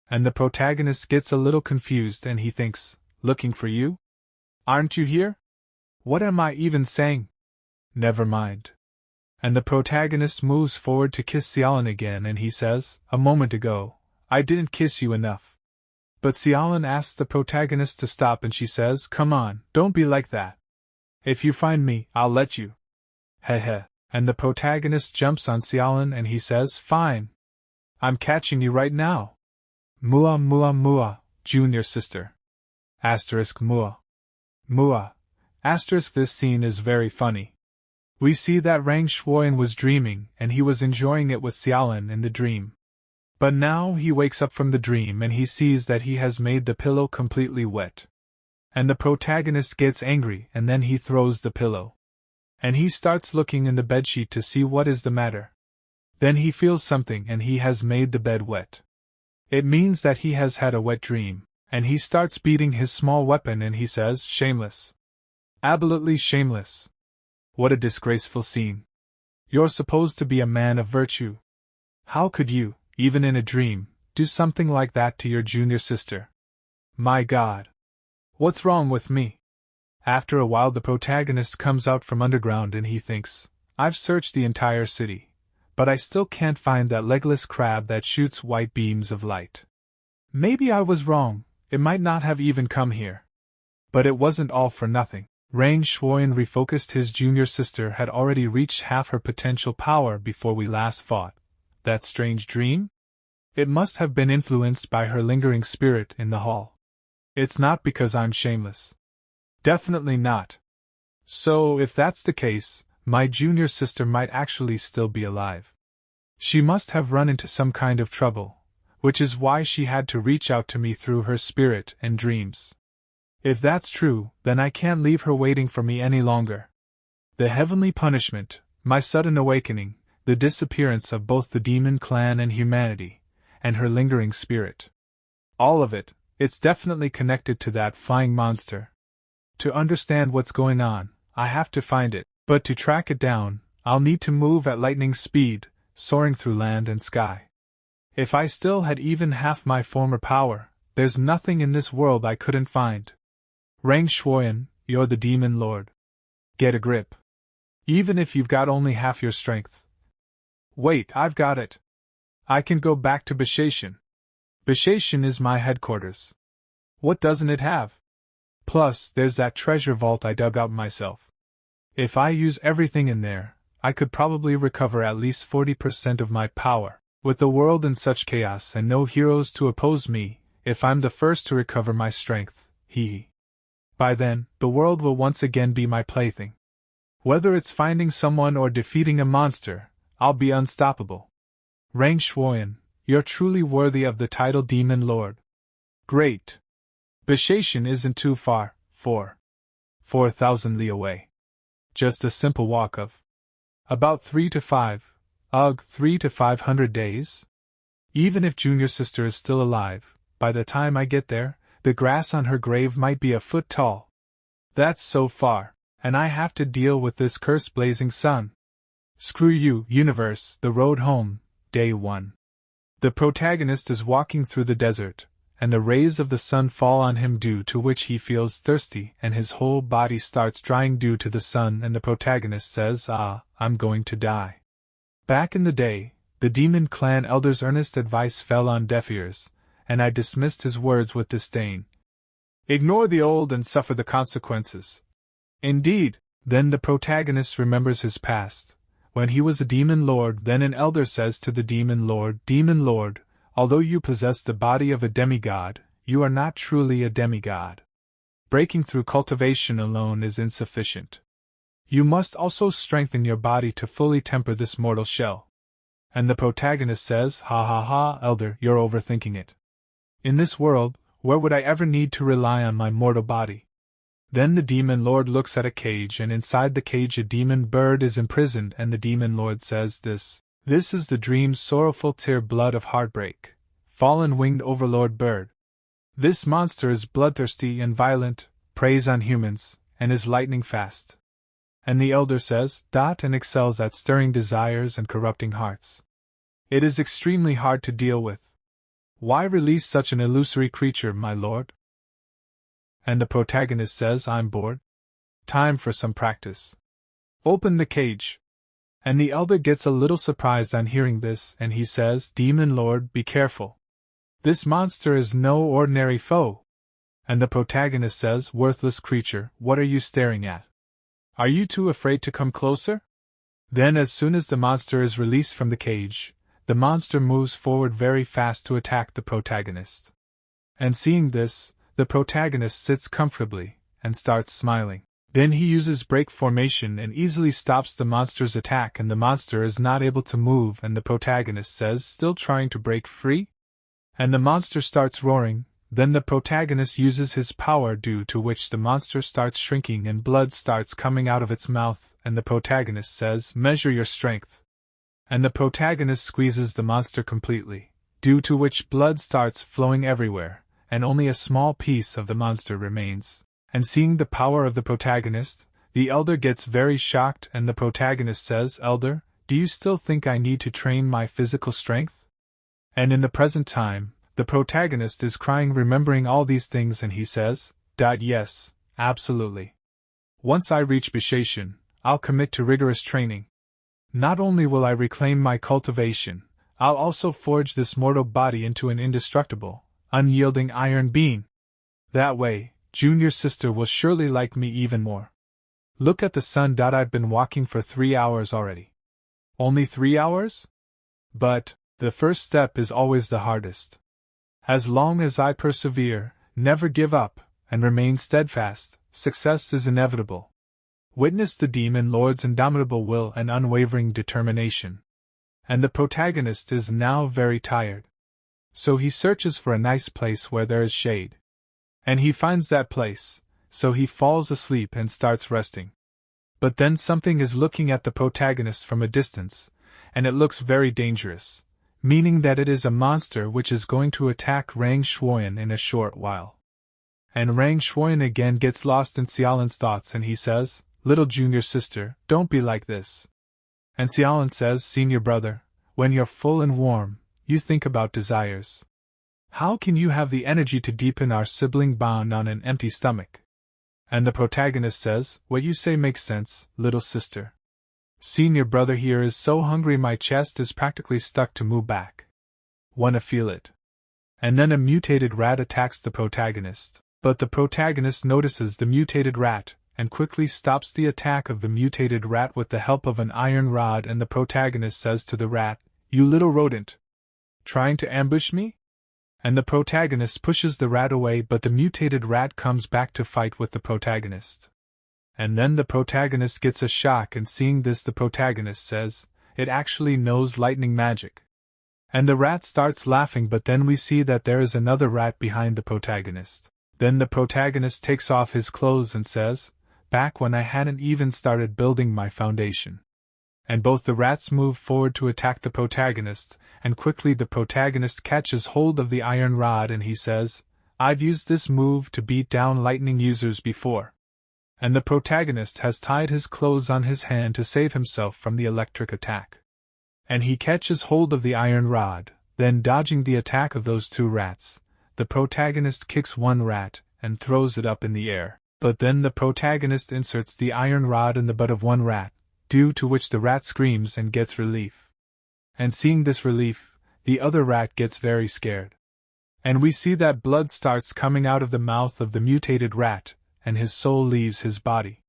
And the protagonist gets a little confused and he thinks, "Looking for you? Aren't you here? What am I even saying? Never mind." And the protagonist moves forward to kiss Xiaolin again and he says, "A moment ago, I didn't kiss you enough." But Xiaolin asks the protagonist to stop and she says, "Come on, don't be like that. If you find me, I'll let you." Heh. And the protagonist jumps on Xiaolin and he says, "Fine. I'm catching you right now. Mua mua mua, junior sister. Asterisk mua. Mua. Asterisk This scene is very funny. We see that Rang Shuoyan was dreaming and he was enjoying it with Xiaolin in the dream. But now he wakes up from the dream and he sees that he has made the pillow completely wet. And the protagonist gets angry and then he throws the pillow. And he starts looking in the bedsheet to see what is the matter. Then he feels something and he has made the bed wet. It means that he has had a wet dream, and he starts beating his small weapon and he says, "Shameless. Absolutely shameless. What a disgraceful scene. You're supposed to be a man of virtue. How could you, even in a dream, do something like that to your junior sister? My God. What's wrong with me?" After a while the protagonist comes out from underground and he thinks, "I've searched the entire city, but I still can't find that legless crab that shoots white beams of light. Maybe I was wrong, it might not have even come here." But it wasn't all for nothing. Rang Shuoyan refocused his junior sister had already reached half her potential power before we last fought. That strange dream? It must have been influenced by her lingering spirit in the hall. It's not because I'm shameless. Definitely not. So, if that's the case, my junior sister might actually still be alive. She must have run into some kind of trouble, which is why she had to reach out to me through her spirit and dreams. If that's true, then I can't leave her waiting for me any longer. The heavenly punishment, my sudden awakening, the disappearance of both the demon clan and humanity, and her lingering spirit. All of it, it's definitely connected to that flying monster. To understand what's going on, I have to find it, but to track it down, I'll need to move at lightning speed, soaring through land and sky. If I still had even half my former power, there's nothing in this world I couldn't find. Rang Shuoyan, you're the demon lord. Get a grip. Even if you've got only half your strength. Wait, I've got it. I can go back to Bashatian. Bashatian is my headquarters. What doesn't it have? Plus, there's that treasure vault I dug out myself. If I use everything in there, I could probably recover at least 40% of my power. With the world in such chaos and no heroes to oppose me, if I'm the first to recover my strength, hee. By then, the world will once again be my plaything. Whether it's finding someone or defeating a monster, I'll be unstoppable. Rang Shuoyan, you're truly worthy of the title Demon Lord. Great. Bashatian isn't too far, 4,000 li away. Just a simple walk of about 3 to 500 days? Even if junior sister is still alive, by the time I get there, the grass on her grave might be a foot tall. That's so far, and I have to deal with this cursed blazing sun. Screw you, universe, the road home, day 1. The protagonist is walking through the desert, and the rays of the sun fall on him, due to which he feels thirsty and his whole body starts drying due to the sun, and the protagonist says, "I'm going to die." Back in the day, The demon clan elder's earnest advice fell on deaf ears, and I dismissed his words with disdain. Ignore the old and suffer the consequences. Indeed, then the protagonist remembers his past. When he was a demon lord, then an elder says to the demon lord, although you possess the body of a demigod, you are not truly a demigod. Breaking through cultivation alone is insufficient. You must also strengthen your body to fully temper this mortal shell. And the protagonist says, ha ha ha, elder, you're overthinking it. In this world, where would I ever need to rely on my mortal body? Then the demon lord looks at a cage, and inside the cage a demon bird is imprisoned, and the demon lord says this is the dream's sorrowful tear blood of heartbreak, fallen winged overlord bird. This monster is bloodthirsty and violent, preys on humans, and is lightning fast. And the elder says, and excels at stirring desires and corrupting hearts. It is extremely hard to deal with. Why release such an illusory creature, my lord? And the protagonist says, I'm bored. Time for some practice. Open the cage. And the elder gets a little surprised on hearing this, and he says, Demon Lord, be careful. This monster is no ordinary foe. And the protagonist says, worthless creature, what are you staring at? Are you too afraid to come closer? Then as soon as the monster is released from the cage, the monster moves forward very fast to attack the protagonist. And seeing this, the protagonist sits comfortably, and starts smiling. Then he uses break formation and easily stops the monster's attack, and the monster is not able to move, and the protagonist says, still trying to break free? And the monster starts roaring. Then the protagonist uses his power, due to which the monster starts shrinking and blood starts coming out of its mouth, and the protagonist says, measure your strength. And the protagonist squeezes the monster completely, due to which blood starts flowing everywhere, and only a small piece of the monster remains. And seeing the power of the protagonist, the elder gets very shocked, and the protagonist says, Elder, do you still think I need to train my physical strength? And in the present time, the protagonist is crying, remembering all these things, and he says, Yes, absolutely. Once I reach Bishation, I'll commit to rigorous training. Not only will I reclaim my cultivation, I'll also forge this mortal body into an indestructible, unyielding iron being. That way, junior sister will surely like me even more. Look at the sun. I've been walking for 3 hours already. Only 3 hours? But the first step is always the hardest. As long as I persevere, never give up, and remain steadfast, success is inevitable. Witness the demon lord's indomitable will and unwavering determination. And the protagonist is now very tired. So he searches for a nice place where there is shade. And he finds that place, so he falls asleep and starts resting. But then something is looking at the protagonist from a distance, and it looks very dangerous, meaning that it is a monster which is going to attack Rang Shuoyan in a short while. And Rang Shuoyan again gets lost in Xiaolan's thoughts, and he says, Little junior sister, don't be like this. And Xiaolan says, Senior brother, when you're full and warm, you think about desires. How can you have the energy to deepen our sibling bond on an empty stomach? And the protagonist says, What you say makes sense, little sister. Senior brother here is so hungry my chest is practically stuck to move back. Wanna feel it? And then a mutated rat attacks the protagonist, but the protagonist notices the mutated rat, and quickly stops the attack of the mutated rat with the help of an iron rod, and the protagonist says to the rat, You little rodent! Trying to ambush me? And the protagonist pushes the rat away, but the mutated rat comes back to fight with the protagonist. And then the protagonist gets a shock, and seeing this the protagonist says, It actually knows lightning magic. And the rat starts laughing, but then we see that there is another rat behind the protagonist. Then the protagonist takes off his clothes and says, Back when I hadn't even started building my foundation. And both the rats move forward to attack the protagonist, and quickly the protagonist catches hold of the iron rod and he says, I've used this move to beat down lightning users before. And the protagonist has tied his clothes on his hand to save himself from the electric attack. And he catches hold of the iron rod, then dodging the attack of those two rats, the protagonist kicks one rat and throws it up in the air, but then the protagonist inserts the iron rod in the butt of one rat, due to which the rat screams and gets relief. And seeing this relief, the other rat gets very scared. And we see that blood starts coming out of the mouth of the mutated rat, and his soul leaves his body.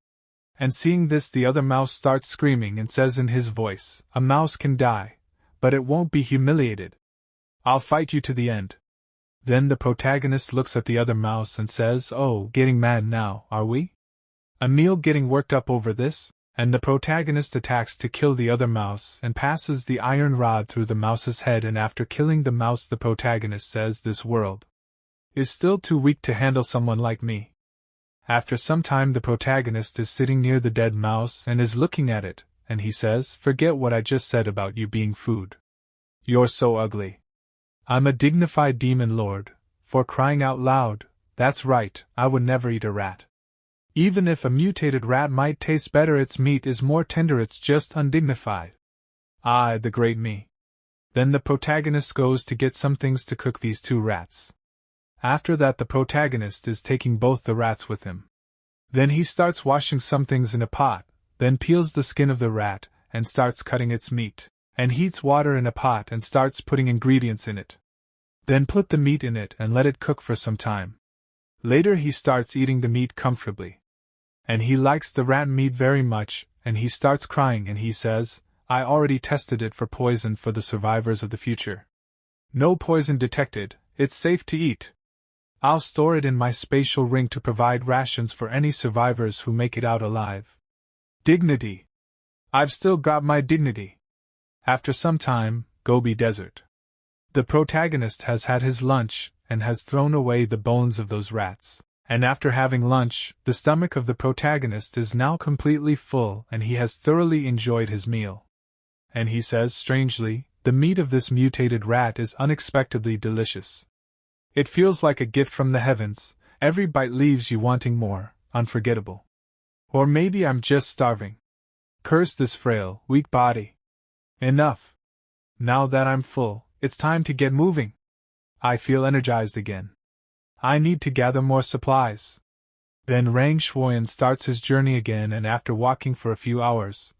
And seeing this, the other mouse starts screaming and says in his voice, "A mouse can die, but it won't be humiliated. I'll fight you to the end." Then the protagonist looks at the other mouse and says, "Oh, getting mad now, are we? Emil getting worked up over this?" And the protagonist attacks to kill the other mouse and passes the iron rod through the mouse's head, and after killing the mouse the protagonist says, "This world is still too weak to handle someone like me." After some time the protagonist is sitting near the dead mouse and is looking at it, and he says, "Forget what I just said about you being food. You're so ugly. I'm a dignified demon lord, for crying out loud, that's right, I would never eat a rat. Even if a mutated rat might taste better, its meat is more tender, it's just undignified. I, the great me." Then the protagonist goes to get some things to cook these two rats. After that the protagonist is taking both the rats with him. Then he starts washing some things in a pot, then peels the skin of the rat, and starts cutting its meat, and heats water in a pot and starts putting ingredients in it. Then put the meat in it and let it cook for some time. Later he starts eating the meat comfortably. And he likes the rat meat very much, and he starts crying and he says, "I already tested it for poison for the survivors of the future. No poison detected, it's safe to eat. I'll store it in my spatial ring to provide rations for any survivors who make it out alive. Dignity. I've still got my dignity." After some time, Gobi Desert. The protagonist has had his lunch, and has thrown away the bones of those rats. And after having lunch, the stomach of the protagonist is now completely full and he has thoroughly enjoyed his meal. And he says strangely, "The meat of this mutated rat is unexpectedly delicious. It feels like a gift from the heavens, every bite leaves you wanting more, unforgettable. Or maybe I'm just starving. Curse this frail, weak body. Enough. Now that I'm full, it's time to get moving. I feel energized again. I need to gather more supplies." Then Rang Shuoyan starts his journey again, and after walking for a few hours,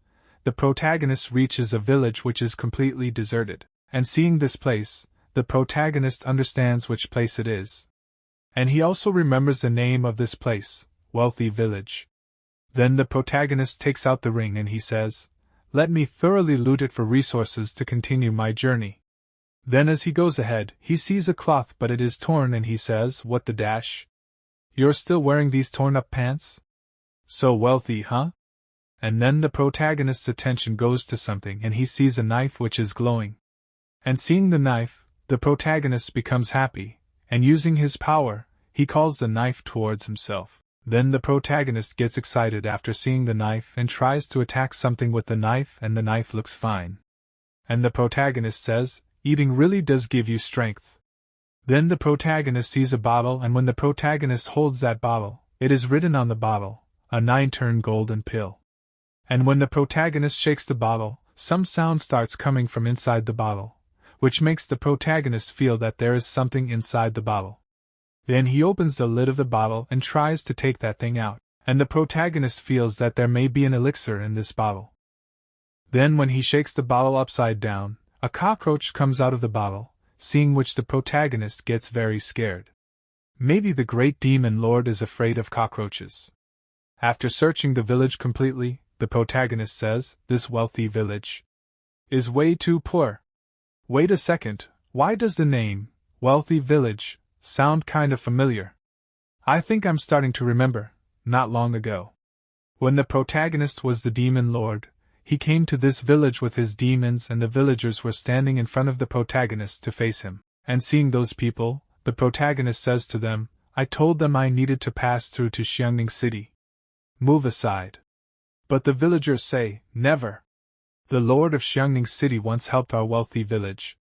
the protagonist reaches a village which is completely deserted, and seeing this place, the protagonist understands which place it is. And he also remembers the name of this place, Wealthy Village. Then the protagonist takes out the ring and he says, "Let me thoroughly loot it for resources to continue my journey." Then as he goes ahead, he sees a cloth but it is torn and he says, "What the dash? You're still wearing these torn-up pants? So wealthy, huh?" And then the protagonist's attention goes to something and he sees a knife which is glowing. And seeing the knife, the protagonist becomes happy, and using his power, he calls the knife towards himself. Then the protagonist gets excited after seeing the knife and tries to attack something with the knife, and the knife looks fine. And the protagonist says, "Eating really does give you strength." Then the protagonist sees a bottle, and when the protagonist holds that bottle, it is written on the bottle, "A 9-turn golden pill." And when the protagonist shakes the bottle, some sound starts coming from inside the bottle, which makes the protagonist feel that there is something inside the bottle. Then he opens the lid of the bottle and tries to take that thing out, and the protagonist feels that there may be an elixir in this bottle. Then when he shakes the bottle upside down, a cockroach comes out of the bottle, seeing which the protagonist gets very scared. Maybe the great demon lord is afraid of cockroaches. After searching the village completely, the protagonist says, "This wealthy village is way too poor. Wait a second, why does the name, Wealthy Village, sound kind of familiar? I think I'm starting to remember, not long ago. When the protagonist was the demon lord, he came to this village with his demons and the villagers were standing in front of the protagonist to face him, and seeing those people, the protagonist says to them, "I told them I needed to pass through to Xiangning City. Move aside." But the villagers say, "Never. The lord of Xiangning City once helped our wealthy village.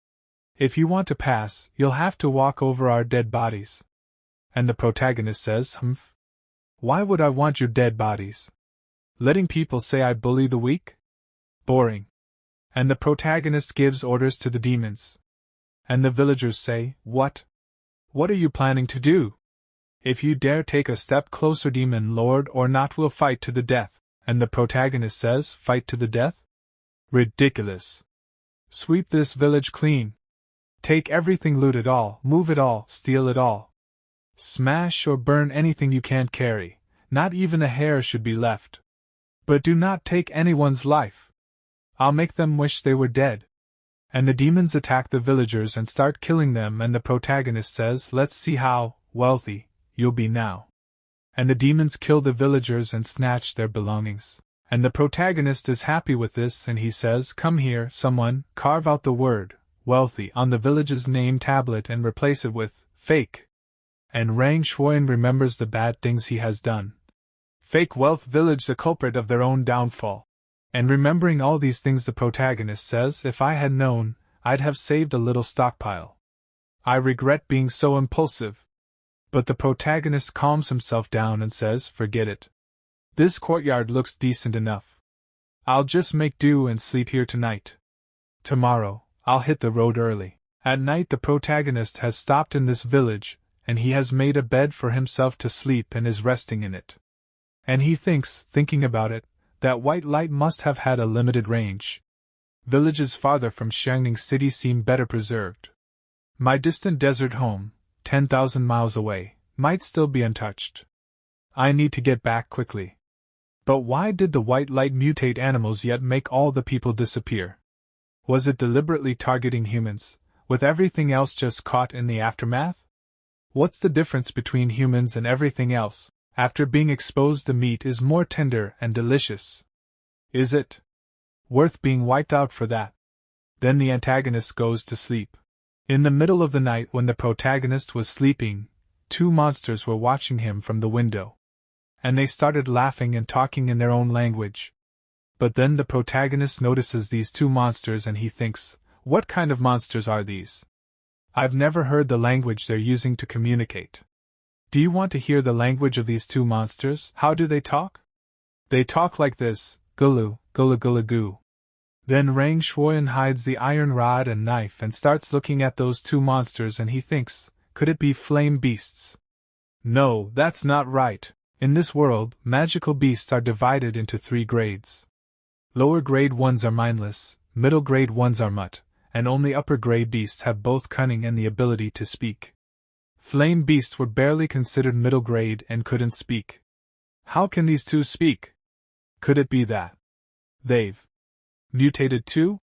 If you want to pass, you'll have to walk over our dead bodies." And the protagonist says, "Humph. Why would I want your dead bodies? Letting people say I bully the weak? Boring." And the protagonist gives orders to the demons. And the villagers say, "What? What are you planning to do? If you dare take a step closer, demon lord, or not, we'll fight to the death." And the protagonist says, "Fight to the death? Ridiculous. Sweep this village clean. Take everything, loot it all, move it all, steal it all. Smash or burn anything you can't carry, not even a hair should be left. But do not take anyone's life. I'll make them wish they were dead. And the demons attack the villagers and start killing them, and the protagonist says, let's see how wealthy you'll be now. And the demons kill the villagers and snatch their belongings. And the protagonist is happy with this, and he says, come here, someone, carve out the word wealthy on the village's name tablet and replace it with fake. And Rang Shuoyan remembers the bad things he has done. Fake wealth village the culprit of their own downfall. And remembering all these things, the protagonist says, if I had known, I'd have saved a little stockpile. I regret being so impulsive. But the protagonist calms himself down and says, forget it. This courtyard looks decent enough. I'll just make do and sleep here tonight. Tomorrow, I'll hit the road early. At night, the protagonist has stopped in this village, and he has made a bed for himself to sleep and is resting in it. And he thinking about it, that white light must have had a limited range. Villages farther from Xiangning City seem better preserved. My distant desert home, 10,000 miles away, might still be untouched. I need to get back quickly. But why did the white light mutate animals yet make all the people disappear? Was it deliberately targeting humans, with everything else just caught in the aftermath? What's the difference between humans and everything else? After being exposed, the meat is more tender and delicious. Is it worth being wiped out for that? Then the antagonist goes to sleep. In the middle of the night, when the protagonist was sleeping, two monsters were watching him from the window. And they started laughing and talking in their own language. But then the protagonist notices these two monsters and he thinks, what kind of monsters are these? I've never heard the language they're using to communicate. Do you want to hear the language of these two monsters? How do they talk? They talk like this, gulu, gulu gulu goo. Then Rang Shuoyan hides the iron rod and knife and starts looking at those two monsters, and he thinks, could it be flame beasts? No, that's not right. In this world, magical beasts are divided into 3 grades. Lower grade ones are mindless, middle grade ones are mutt, and only upper grade beasts have both cunning and the ability to speak. Flame beasts were barely considered middle grade and couldn't speak. How can these two speak? Could it be that they've mutated too?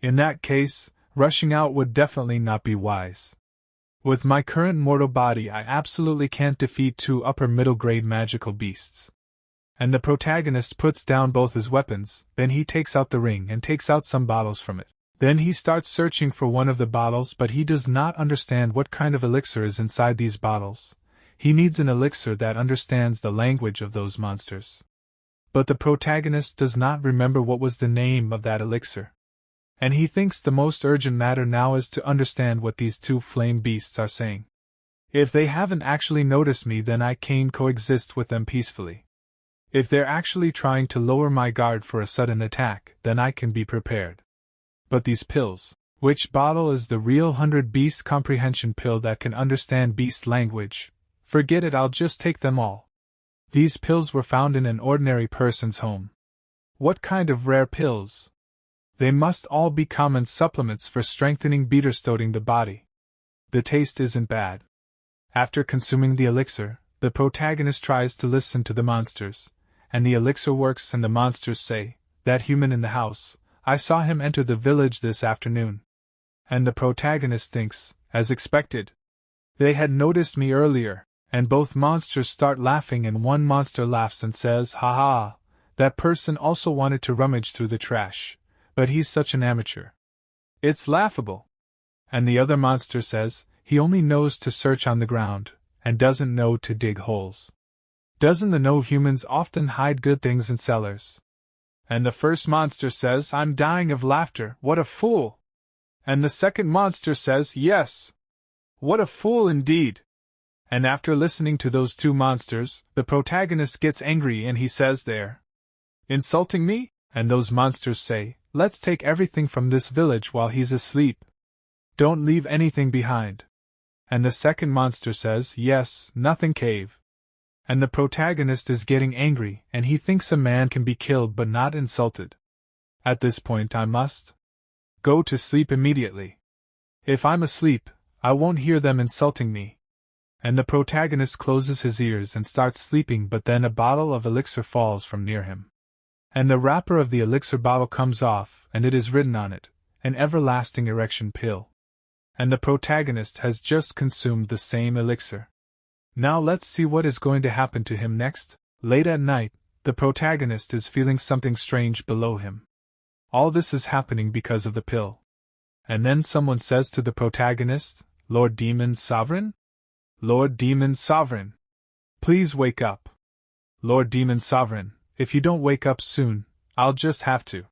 In that case, rushing out would definitely not be wise. With my current mortal body, I absolutely can't defeat 2 upper middle grade magical beasts. And the protagonist puts down both his weapons, then he takes out the ring and takes out some bottles from it. Then he starts searching for one of the bottles, but he does not understand what kind of elixir is inside these bottles. He needs an elixir that understands the language of those monsters. But the protagonist does not remember what was the name of that elixir. And he thinks the most urgent matter now is to understand what these 2 flame beasts are saying. If they haven't actually noticed me, then I can coexist with them peacefully. If they're actually trying to lower my guard for a sudden attack, then I can be prepared. But these pills, which bottle is the real 100 beast comprehension pill that can understand beast language? Forget it, I'll just take them all. These pills were found in an ordinary person's home. What kind of rare pills? They must all be common supplements for strengthening beaterstoting the body. The taste isn't bad. After consuming the elixir, the protagonist tries to listen to the monsters, and the elixir works, and the monsters say, that human in the house, I saw him enter the village this afternoon. And the protagonist thinks, as expected, they had noticed me earlier, and both monsters start laughing, and one monster laughs and says, ha ha, that person also wanted to rummage through the trash, but he's such an amateur. It's laughable. And the other monster says, he only knows to search on the ground, and doesn't know to dig holes. Doesn't the know humans often hide good things in cellars? And the first monster says, I'm dying of laughter, what a fool! And the second monster says, yes. What a fool indeed! And after listening to those 2 monsters, the protagonist gets angry and he says, they're insulting me? And those monsters say, let's take everything from this village while he's asleep. Don't leave anything behind. And the second monster says, yes, nothing cave. And the protagonist is getting angry, and he thinks a man can be killed but not insulted. At this point I must Go to sleep immediately. If I'm asleep, I won't hear them insulting me. And the protagonist closes his ears and starts sleeping, but then a bottle of elixir falls from near him. And the wrapper of the elixir bottle comes off, and it is written on it, an everlasting erection pill. And the protagonist has just consumed the same elixir. Now let's see what is going to happen to him next. Late at night, the protagonist is feeling something strange below him. All this is happening because of the pill. And then someone says to the protagonist, "Lord Demon Sovereign? Lord Demon Sovereign! Please wake up. Lord Demon Sovereign, if you don't wake up soon, I'll just have to."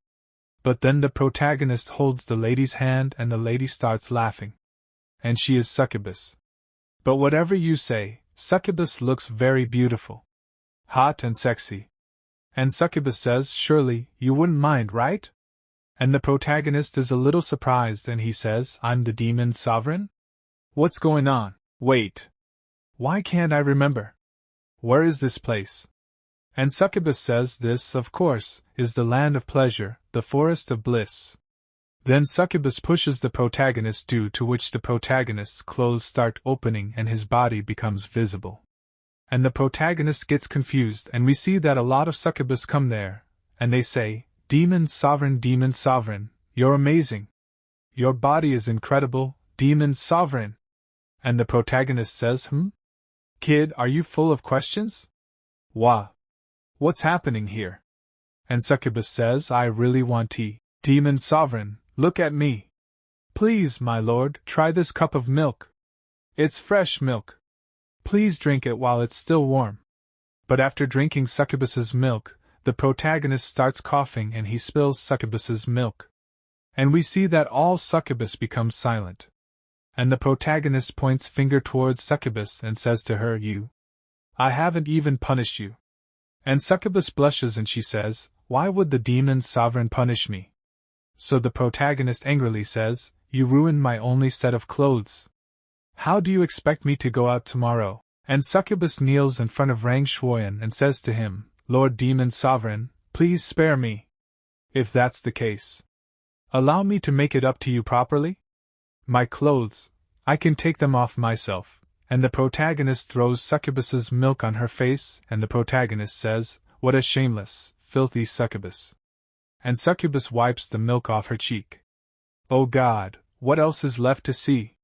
But then the protagonist holds the lady's hand and the lady starts laughing. And she is Succubus. But whatever you say, Succubus looks very beautiful. Hot and sexy. And Succubus says, "Surely, you wouldn't mind, right?" And the protagonist is a little surprised and he says, "I'm the Demon Sovereign? What's going on? Wait. Why can't I remember? Where is this place?" And Succubus says, "This, of course, is the land of pleasure, the forest of bliss." Then Succubus pushes the protagonist, due to which the protagonist's clothes start opening and his body becomes visible. And the protagonist gets confused, and we see that a lot of Succubus come there, and they say, Demon Sovereign, you're amazing. Your body is incredible, Demon Sovereign." And the protagonist says, Kid, are you full of questions? What's happening here?" And Succubus says, "I really want tea. Demon Sovereign, look at me. Please, my lord, try this cup of milk. It's fresh milk. Please drink it while it's still warm." But after drinking Succubus's milk, the protagonist starts coughing and he spills Succubus's milk. And we see that all Succubus becomes silent. And the protagonist points finger towards Succubus and says to her, I haven't even punished you." And Succubus blushes and she says, "Why would the Demon Sovereign punish me?" So the protagonist angrily says, "You ruined my only set of clothes. How do you expect me to go out tomorrow?" And Succubus kneels in front of Rang Shuoyan and says to him, "Lord Demon Sovereign, please spare me. If that's the case, allow me to make it up to you properly? My clothes, I can take them off myself." And the protagonist throws Succubus's milk on her face, and the protagonist says, "What a shameless, filthy Succubus." And Succubus wipes the milk off her cheek. Oh God, what else is left to see?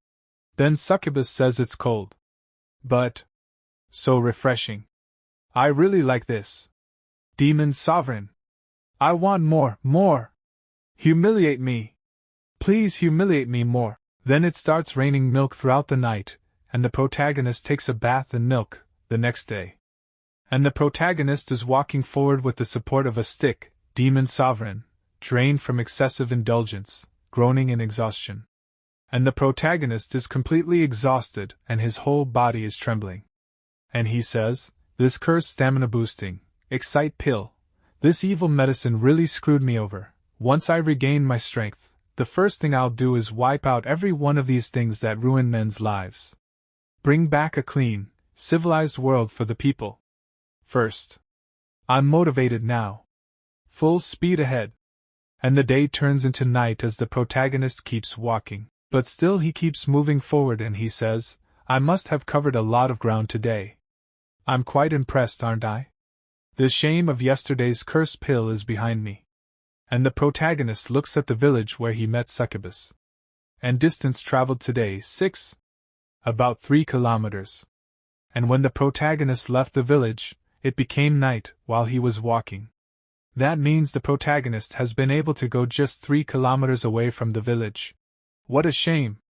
Then Succubus says it's cold. But so refreshing. I really like this. Demon Sovereign. I want more. Humiliate me. Please humiliate me more. Then it starts raining milk throughout the night, and the protagonist takes a bath in milk, the next day. And the protagonist is walking forward with the support of a stick, Demon Sovereign, drained from excessive indulgence, groaning in exhaustion. And the protagonist is completely exhausted and his whole body is trembling. And he says, "This cursed stamina boosting, excite pill, this evil medicine really screwed me over. Once I regain my strength, the first thing I'll do is wipe out every one of these things that ruin men's lives. Bring back a clean, civilized world for the people. First. I'm motivated now. Full speed ahead." And the day turns into night as the protagonist keeps walking, but still he keeps moving forward and he says, "I must have covered a lot of ground today. I'm quite impressed, aren't I? The shame of yesterday's cursed pill is behind me." And the protagonist looks at the village where he met Succubus. And distance traveled today, about 3 kilometers. And when the protagonist left the village, it became night while he was walking. That means the protagonist has been able to go just 3 kilometers away from the village. What a shame!